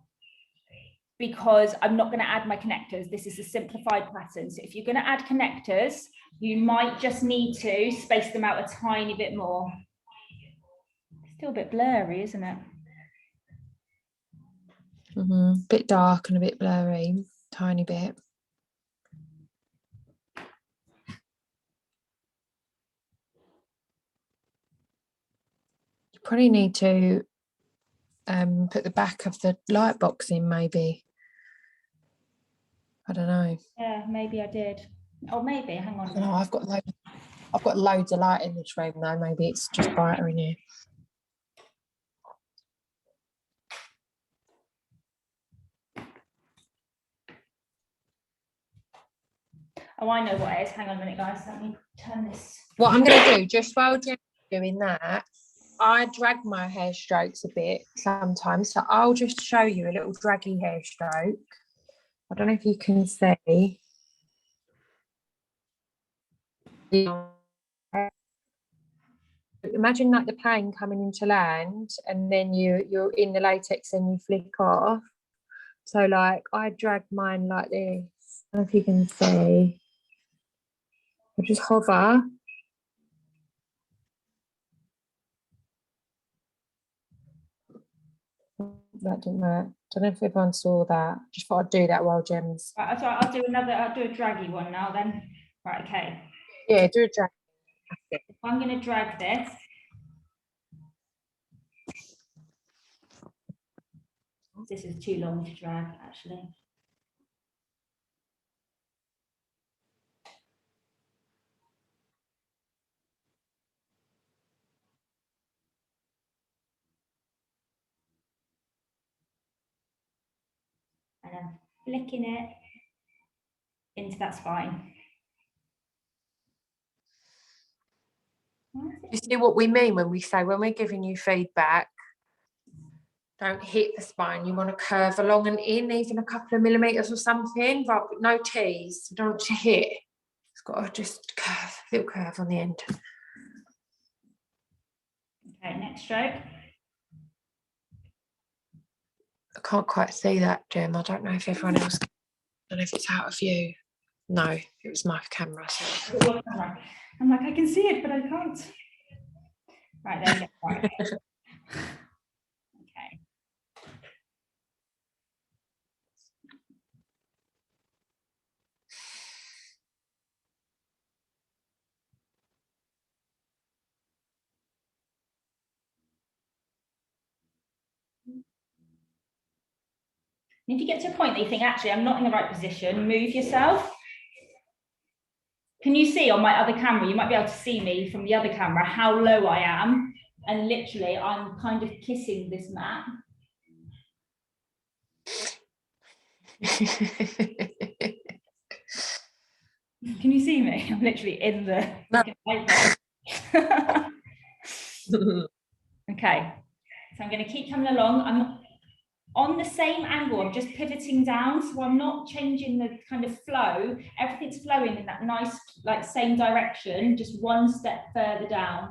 because I'm not going to add my connectors. This is a simplified pattern. So if you're going to add connectors, you might just need to space them out a tiny bit more. Still a bit blurry, isn't it? Bit dark and a bit blurry, tiny bit. You probably need to put the back of the light box in, maybe. I don't know. Yeah, maybe I did. Oh, maybe, hang on. I don't know. I've got loads of light in this room though. Maybe it's just brighter in here. Oh, I know what it is. Hang on a minute, guys. Let me turn this. What I'm going to do, just while Jen's doing that, I drag my hair strokes a bit sometimes. So I'll just show you a little draggy hair stroke. I don't know if you can see. Imagine like the plane coming into land and then you're in the latex and you flick off. So like I drag mine like this. I don't know if you can see. I just hover. That didn't work. Don't know if everyone saw that. Just thought I'd do that while Gem's. Right, so I'll do a draggy one now then. Right, okay. Yeah, do a drag. I'm going to drag this. This is too long to drag, actually. And I'm flicking it into that spine. You see what we mean when we say, when we're giving you feedback, don't hit the spine. You want to curve along and in, even a couple of millimeters or something, but no tease. You don't want to hit. It's got to just curve, little curve on the end. Okay, next stroke. I can't quite see that, Gem. I don't know if everyone else can. I don't know if it's out of view. No, it was my camera. So. I'm like, I can see it, but I can't. Right, there we go. Right. Okay. And if you get to a point that you think, actually, I'm not in the right position, move yourself. Can you see on my other camera, you might be able to see me from the other camera, how low I am. And literally, I'm kind of kissing this mat. Can you see me? I'm literally in the... Okay, so I'm going to keep coming along. I'm on the same angle, I'm just pivoting down, so I'm not changing the kind of flow. Everything's flowing in that nice, like, same direction, just one step further down.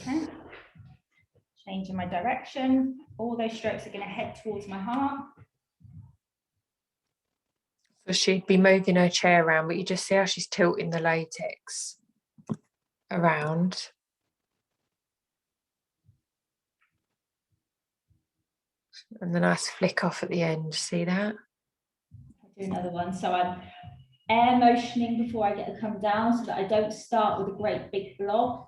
Okay. Changing my direction. All those strokes are going to head towards my heart. So she'd be moving her chair around, but you just see how she's tilting the latex around. And the nice flick off at the end, see that? I'll do another one. So I'm air motioning before I get to come down so that I don't start with a great big blob.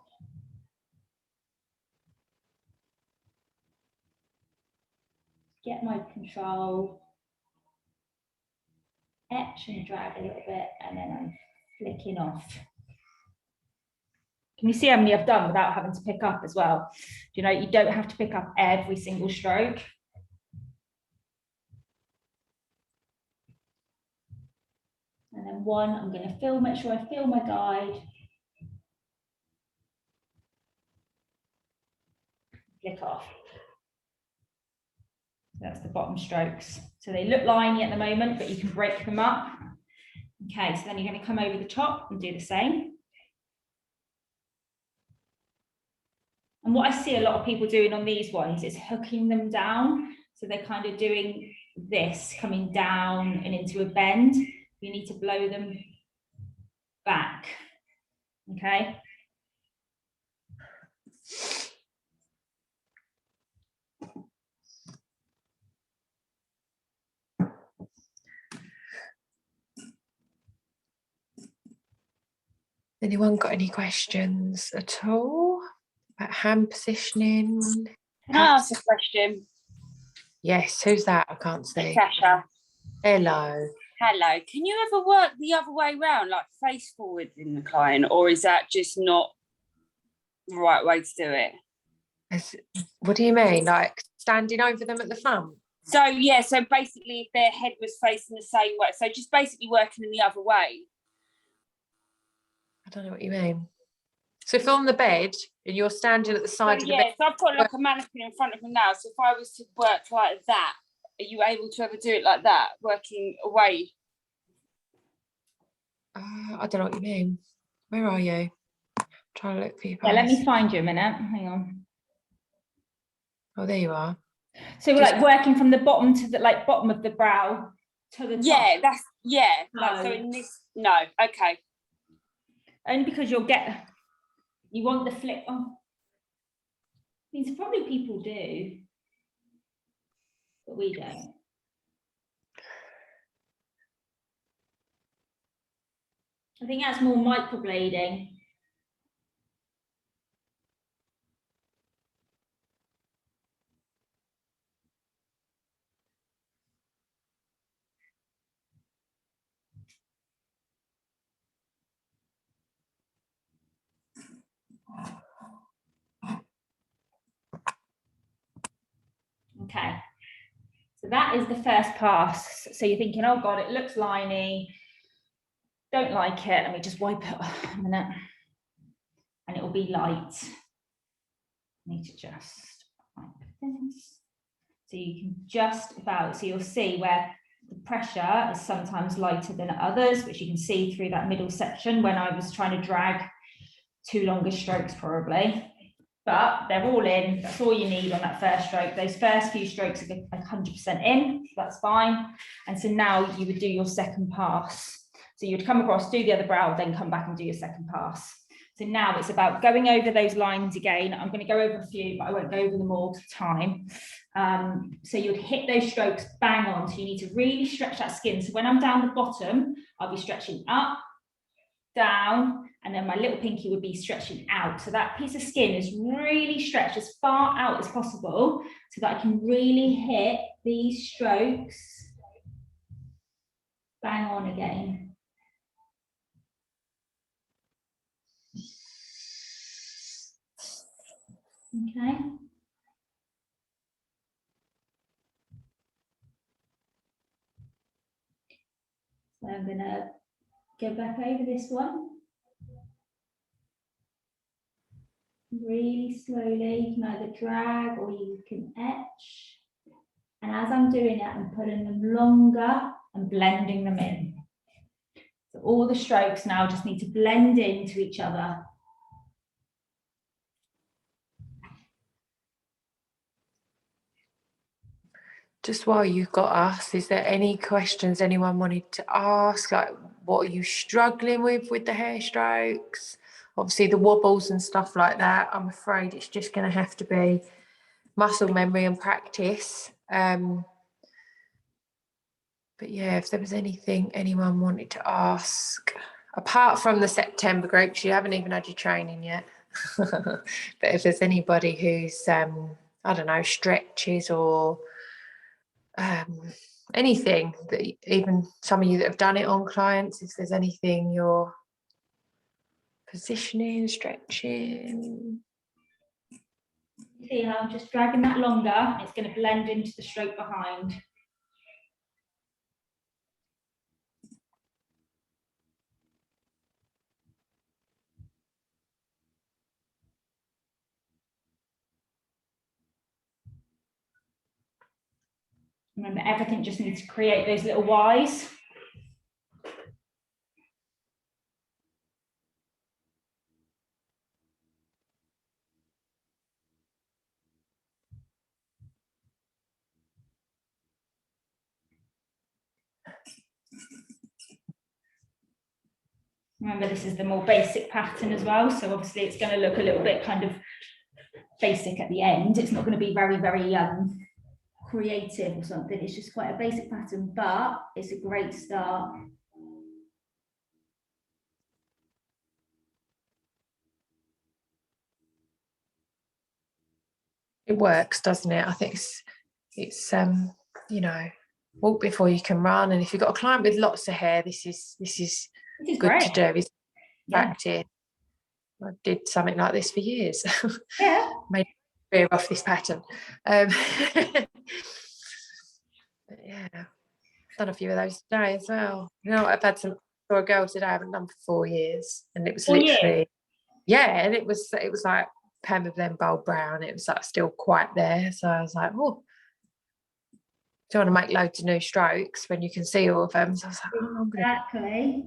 Get my control, etch and drag a little bit, and then I'm flicking off. Can you see how many I've done without having to pick up as well? You know, you don't have to pick up every single stroke. And then one, I'm going to make sure I feel my guide. Flick off. That's the bottom strokes. So they look liney at the moment, but you can break them up. Okay, so then you're going to come over the top and do the same. And what I see a lot of people doing on these ones is hooking them down. So they're kind of doing this, coming down and into a bend. You need to blow them back. Okay. Anyone got any questions at all about hand positioning? Can I ask a question? Yes, who's that? I can't see. Sasha. Hello. Hello. Can you ever work the other way around, like face forward in the client, or is that just not the right way to do it? What do you mean? Like standing over them at the front? So yeah, so basically if their head was facing the same way, so just basically working in the other way. I don't know what you mean. So if on the bed and you're standing at the side of the bed. So I've got like a mannequin in front of me now. So if I was to work like that, are you able to ever do it like that, working away? I don't know what you mean. Where are you? I'm trying to look for you. Yeah, let me find you a minute. Hang on. Oh, there you are. So we're like working from the bottom to the bottom of the brow to the top. Yeah, that's No. like so in this. No, okay. Only because you want the flick. Oh, means probably people do, but we don't. I think that's more microblading. Okay, so that is the first pass. So you're thinking, oh God, it looks liney. Don't like it. Let me just wipe it off a minute. And it will be light. Need to just wipe this. So you can just about, so you'll see where the pressure is sometimes lighter than others, which you can see through that middle section when I was trying to drag two longer strokes probably. But they're all in. That's all you need on that first stroke. Those first few strokes are 100% in. So that's fine. And so now you would do your second pass. So you would come across, do the other brow, then come back and do your second pass. So now it's about going over those lines again. I'm going to go over a few, but I won't go over them all to time. So you'd hit those strokes bang on. So you need to really stretch that skin. So when I'm down the bottom, I'll be stretching up, down, and then my little pinky would be stretching out. So that piece of skin is really stretched as far out as possible so that I can really hit these strokes bang on again. Okay. So I'm going to go back over this one. Really slowly, you can either drag or you can etch. And as I'm doing it, I'm pulling them longer and blending them in. So all the strokes now just need to blend into each other. Just while you've got us, is there any questions anyone wanted to ask? Like, what are you struggling with the hair strokes? Obviously, the wobbles and stuff like that. I'm afraid it's just going to have to be muscle memory and practice. But yeah, if there was anything anyone wanted to ask, apart from the September groups, you haven't even had your training yet. But if there's anybody who's, I don't know, stretches or anything, that even some of you that have done it on clients, if there's anything you're positioning, stretching. See how I'm just dragging that longer, it's going to blend into the stroke behind. Remember, everything just needs to create those little Ys. Remember, this is the more basic pattern as well. So obviously it's going to look a little bit kind of basic at the end. It's not going to be very, very creative or something. It's just quite a basic pattern, but it's a great start. It works, doesn't it? I think it's you know, walk before you can run. And if you've got a client with lots of hair, this is good great. to do. Is Yeah. practice. I did something like this for years. Yeah. Made a career off this pattern. But yeah, I've done a few of those today as well. You know, I've had some for a girl today I haven't done for 4 years, and it was 4 years? literally, yeah, and it was like Pamela Glen Bold Brown. It was like still quite there. So I was like, oh, do you want to make loads of new strokes when you can see all of them? So I was like, oh, I'm gonna Exactly.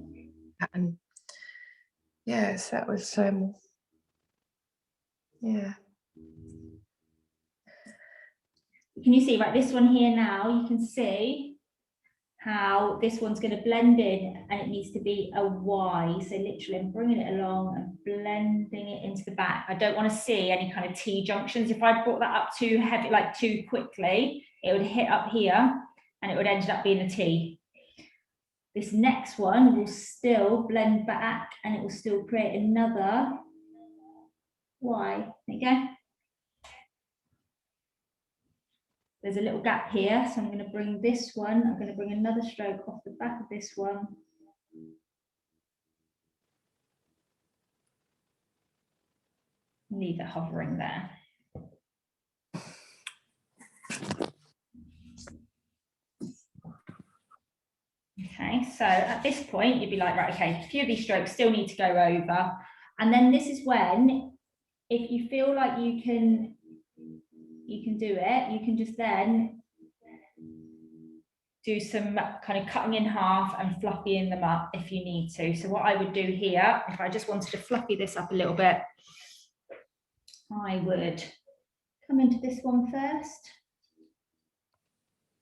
and yes, that was yeah. Can you see, right, this one here now, you can see how this one's going to blend in and it needs to be a Y. So literally I'm bringing it along and blending it into the back. I don't want to see any kind of T junctions. If I brought that up too heavy, like too quickly, it would hit up here and it would end up being a T. This next one will still blend back and it will still create another Y. There you go. There's a little gap here, so I'm going to bring this one, I'm going to bring another stroke off the back of this one. Leave it hovering there. Okay, so at this point, you'd be like, right, okay, a few of these strokes still need to go over. And then this is when, if you feel like you can do it, you can just then do some kind of cutting in half and fluffying them up if you need to. So what I would do here, if I just wanted to fluffy this up a little bit, I would come into this one first.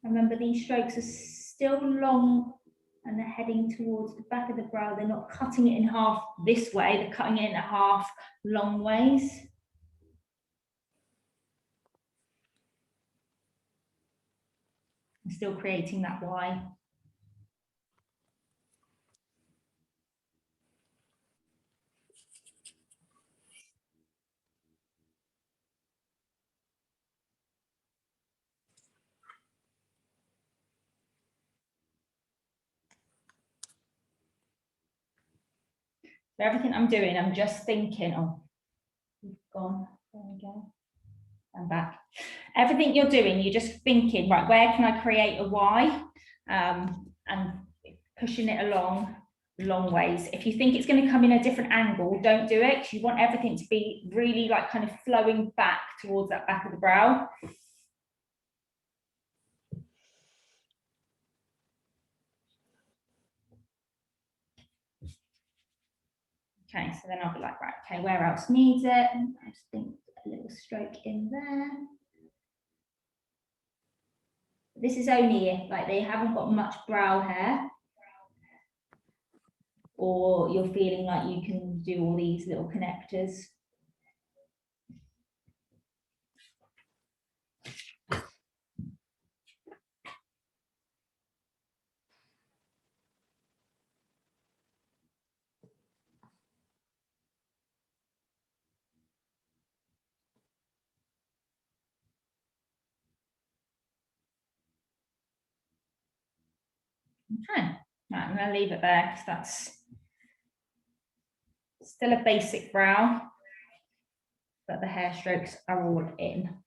Remember, these strokes are still long and they're heading towards the back of the brow. They're not cutting it in half this way, they're cutting it in half long ways. And still creating that Y. So everything I'm doing, I'm just thinking, oh, you've gone, there we go. I'm back. Everything you're doing, you're just thinking, right, where can I create a Y? And pushing it along long ways. If you think it's going to come in a different angle, don't do it, because you want everything to be really like kind of flowing back towards that back of the brow. Okay, so then I'll be like, right, okay, where else needs it? I just think a little stroke in there. This is only if like they haven't got much brow hair, or you're feeling like you can do all these little connectors. Okay, right, I'm going to leave it there because that's still a basic brow, but the hair strokes are all in.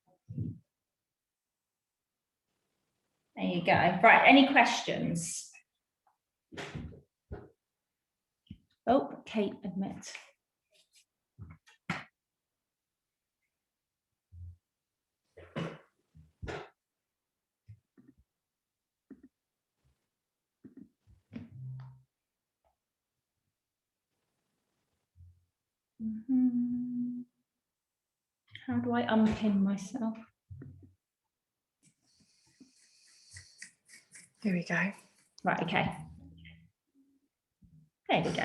There you go. Right, any questions? Oh, Kate, admit. How do I unpin myself? There we go. Right, okay. There we go.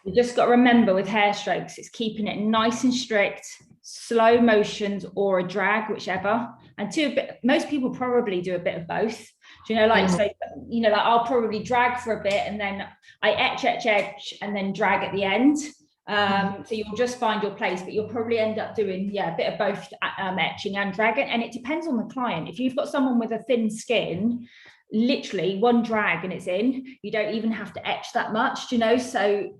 You just got to remember with hair strokes, it's keeping it nice and strict, slow motions or a drag, whichever. And most people probably do a bit of both. Do you know, like, so, you know, like I'll probably drag for a bit and then I etch, and then drag at the end. So you'll just find your place, but you'll probably end up doing, yeah, a bit of both etching and dragging. And it depends on the client. If you've got someone with a thin skin, literally one drag and it's in, you don't even have to etch that much, you know, so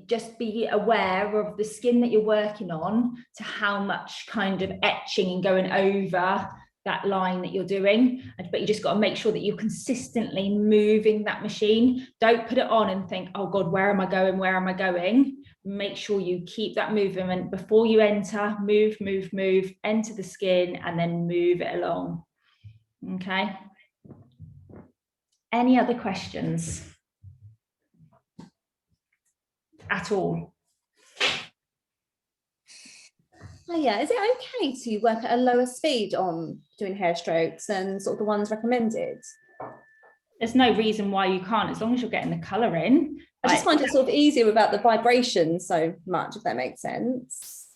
just be aware of the skin that you're working on to how much kind of etching and going over that line that you're doing. But you just got to make sure that you're consistently moving that machine. Don't put it on and think, oh God, where am I going? Where am I going? Make sure you keep that movement before you enter, move, enter the skin and then move it along. Okay. Any other questions? At all? Oh yeah, is it okay to work at a lower speed on doing hair strokes and sort of the ones recommended? There's no reason why you can't, as long as you're getting the colour in. I just find it sort of easier without the vibration so much, if that makes sense.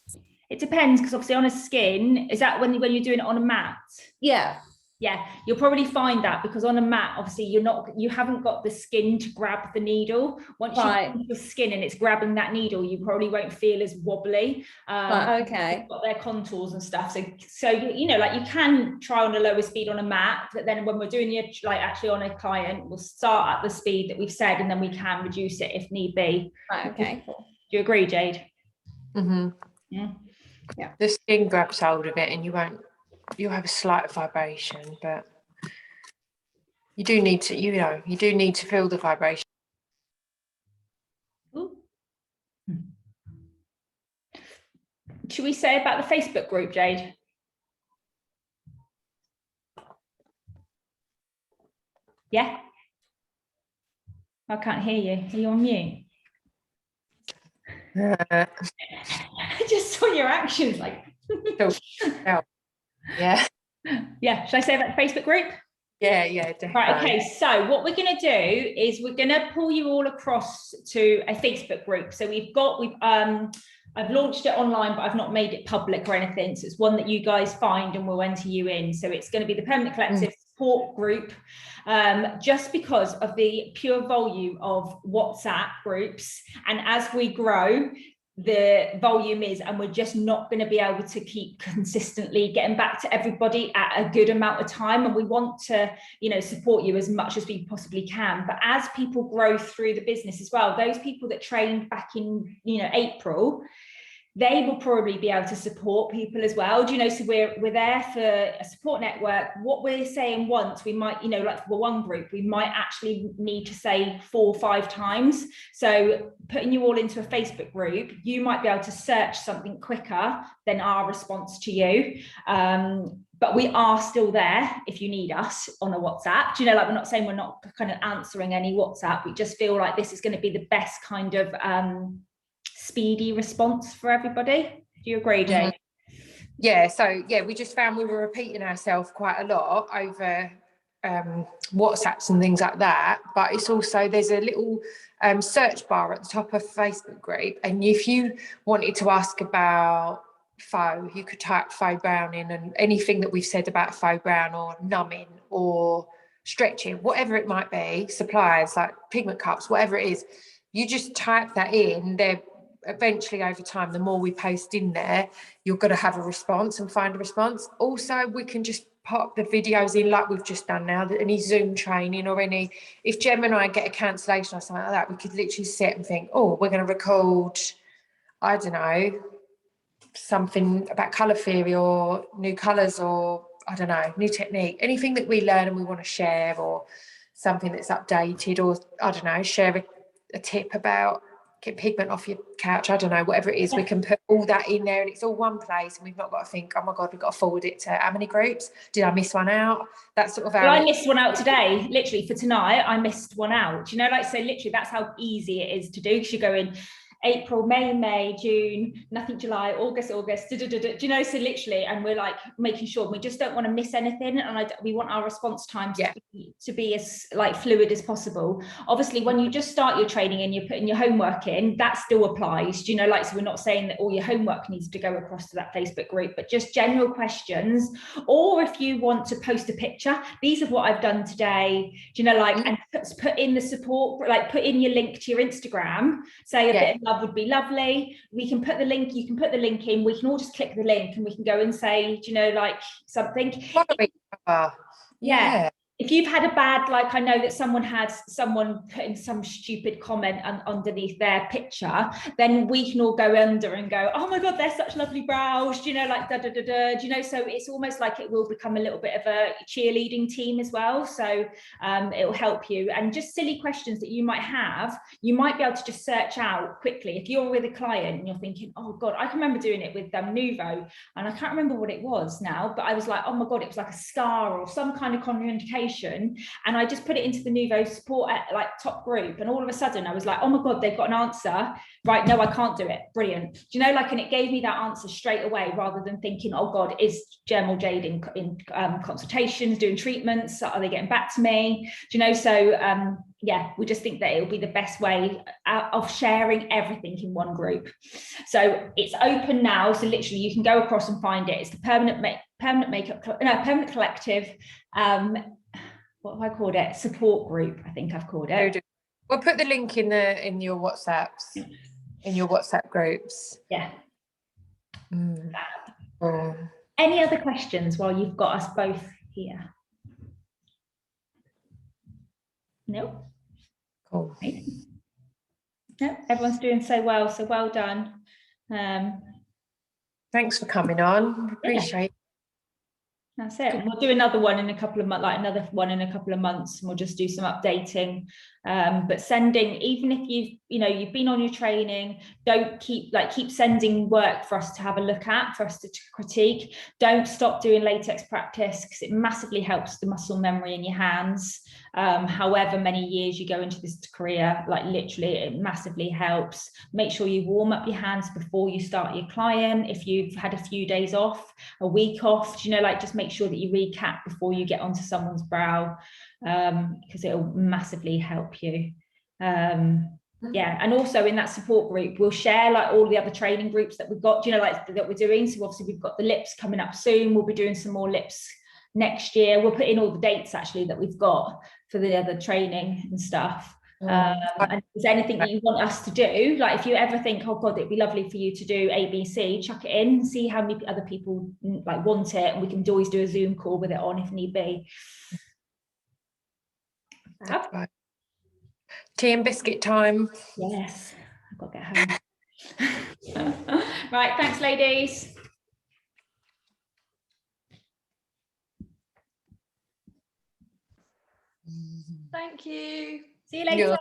It depends, because obviously on a skin, is that when you're doing it on a mat? Yeah. Yeah, you'll probably find that because on a mat, obviously you haven't got the skin to grab the needle. Once Right. you put the skin and it's grabbing that needle, you probably won't feel as wobbly. Right, okay. They've got their contours and stuff. So you know, like you can try on a lower speed on a mat, but then when we're doing it like actually on a client, we'll start at the speed that we've said, and then we can reduce it if need be. Right, okay. Do you agree, Jade? Mm-hmm. Yeah. Yeah. The skin grabs hold of it, and you'll have a slight vibration, but you do need to, you do need to feel the vibration. Ooh. Should we say about the Facebook group, Jade? Yeah? I can't hear you. Are you on mute? Uh, I just saw your actions like. yeah. Yeah, should I say about the Facebook group? Yeah, definitely. Right, okay, so what we're going to do is we're going to pull you all across to a Facebook group. So I've launched it online, but I've not made it public or anything. So it's one that you guys find and we'll enter you in. So it's going to be the Permanent Collective support group, just because of the pure volume of WhatsApp groups. And as we grow, the volume is, and we're just not going to be able to keep consistently getting back to everybody at a good amount of time. And we want to, support you as much as we possibly can. But as people grow through the business as well, those people that trained back in, April, they will probably be able to support people as well. So we're there for a support network. What we're saying once, we might, like for one group, we might actually need to say 4 or 5 times. So putting you all into a Facebook group, you might be able to search something quicker than our response to you. But we are still there if you need us on a WhatsApp. Like we're not saying we're not kind of answering any WhatsApp. We just feel like this is going to be the best kind of speedy response for everybody. Do you agree, Jane? Yeah, so we just found we were repeating ourselves quite a lot over WhatsApps and things like that, but it's also, there's a little search bar at the top of Facebook group, and if you wanted to ask about faux, you could type faux brown in, and anything that we've said about faux brown or numbing or stretching, whatever it might be, supplies like pigment cups, whatever it is, you just type that in there. Eventually over time, the more we post in there, you're going to have a response and find a response. Also, we can just pop the videos in like we've just done now, any Zoom training or if Gemma and I get a cancellation or something like that, we could literally sit and think, oh, we're going to record, I don't know, something about colour theory or new colours or I don't know, new technique, anything that we learn and we want to share, or something that's updated, or I don't know, share a tip about get pigment off your couch, I don't know, whatever it is, we can put all that in there and it's all one place, and we've not got to think, oh my God, we've got to forward it to how many groups? Did I miss one out? That's sort of Well, I missed one out today, literally for tonight, I missed one out. So literally that's how easy it is to do, because you go in April, May, June, nothing July, August, so literally, and we're like making sure we just don't want to miss anything, and we want our response times to be as like fluid as possible. Obviously, when you just start your training and you're putting your homework in, that still applies, so we're not saying that all your homework needs to go across to that Facebook group, but just general questions, or if you want to post a picture, these are what I've done today, and put in the support, like put in your link to your Instagram, say a bit of love would be lovely. We can put the link, you can put the link in, we can all just click the link and we can go and say, something. Yeah. If you've had a bad, like I know that someone putting some stupid comment underneath their picture, then we can all go under and go, oh my God, they're such lovely brows, so it's almost like it will become a little bit of a cheerleading team as well. So it will help you. And just silly questions that you might have, you might be able to just search out quickly. If you're with a client and you're thinking, oh God, I can remember doing it with Nuvo, and I can't remember what it was now, but I was like, oh my God, it was like a scar or some kind of contraindication. And I just put it into the Nuvo support like top group, and all of a sudden I was like, oh my God, they've got an answer. Right, no, I can't do it. Brilliant. And it gave me that answer straight away, rather than thinking, oh God, is Gem or Jade in consultations, doing treatments? Are they getting back to me? We just think that it'll be the best way of sharing everything in one group. So it's open now. So literally you can go across and find it. It's the Permanent Collective, what have I called it? Support group, I think I've called it. We'll put the link in your WhatsApps, in your WhatsApp groups. Yeah. Oh. Any other questions while you've got us both here? No. Cool. Right. No, everyone's doing so well done. Thanks for coming on. Appreciate it. That's it. And we'll do another one in a couple of months, and we'll just do some updating. But sending, even if you've been on your training, don't keep sending work for us to have a look at, for us to critique. Don't stop doing latex practice, because it massively helps the muscle memory in your hands. however many years you go into this career, like literally it massively helps. Make sure you warm up your hands before you start your client. If you've had a few days off, a week off, you know, like just make sure that you recap before you get onto someone's brow, because it'll massively help you. Yeah, and also in that support group we'll share like all the other training groups that we've got, you know, like that we're doing. So obviously we've got the lips coming up soon, we'll be doing some more lips next year. We'll put in all the dates actually that we've got for the other training and stuff. And if there's anything that you want us to do, like if you ever think, oh god, it'd be lovely for you to do ABC, chuck it in and see how many other people like want it, and we can always do a Zoom call with it on if need be. That's right. Tea and biscuit time. Yes, I've got to get home. Right, thanks ladies. Thank you. See you later.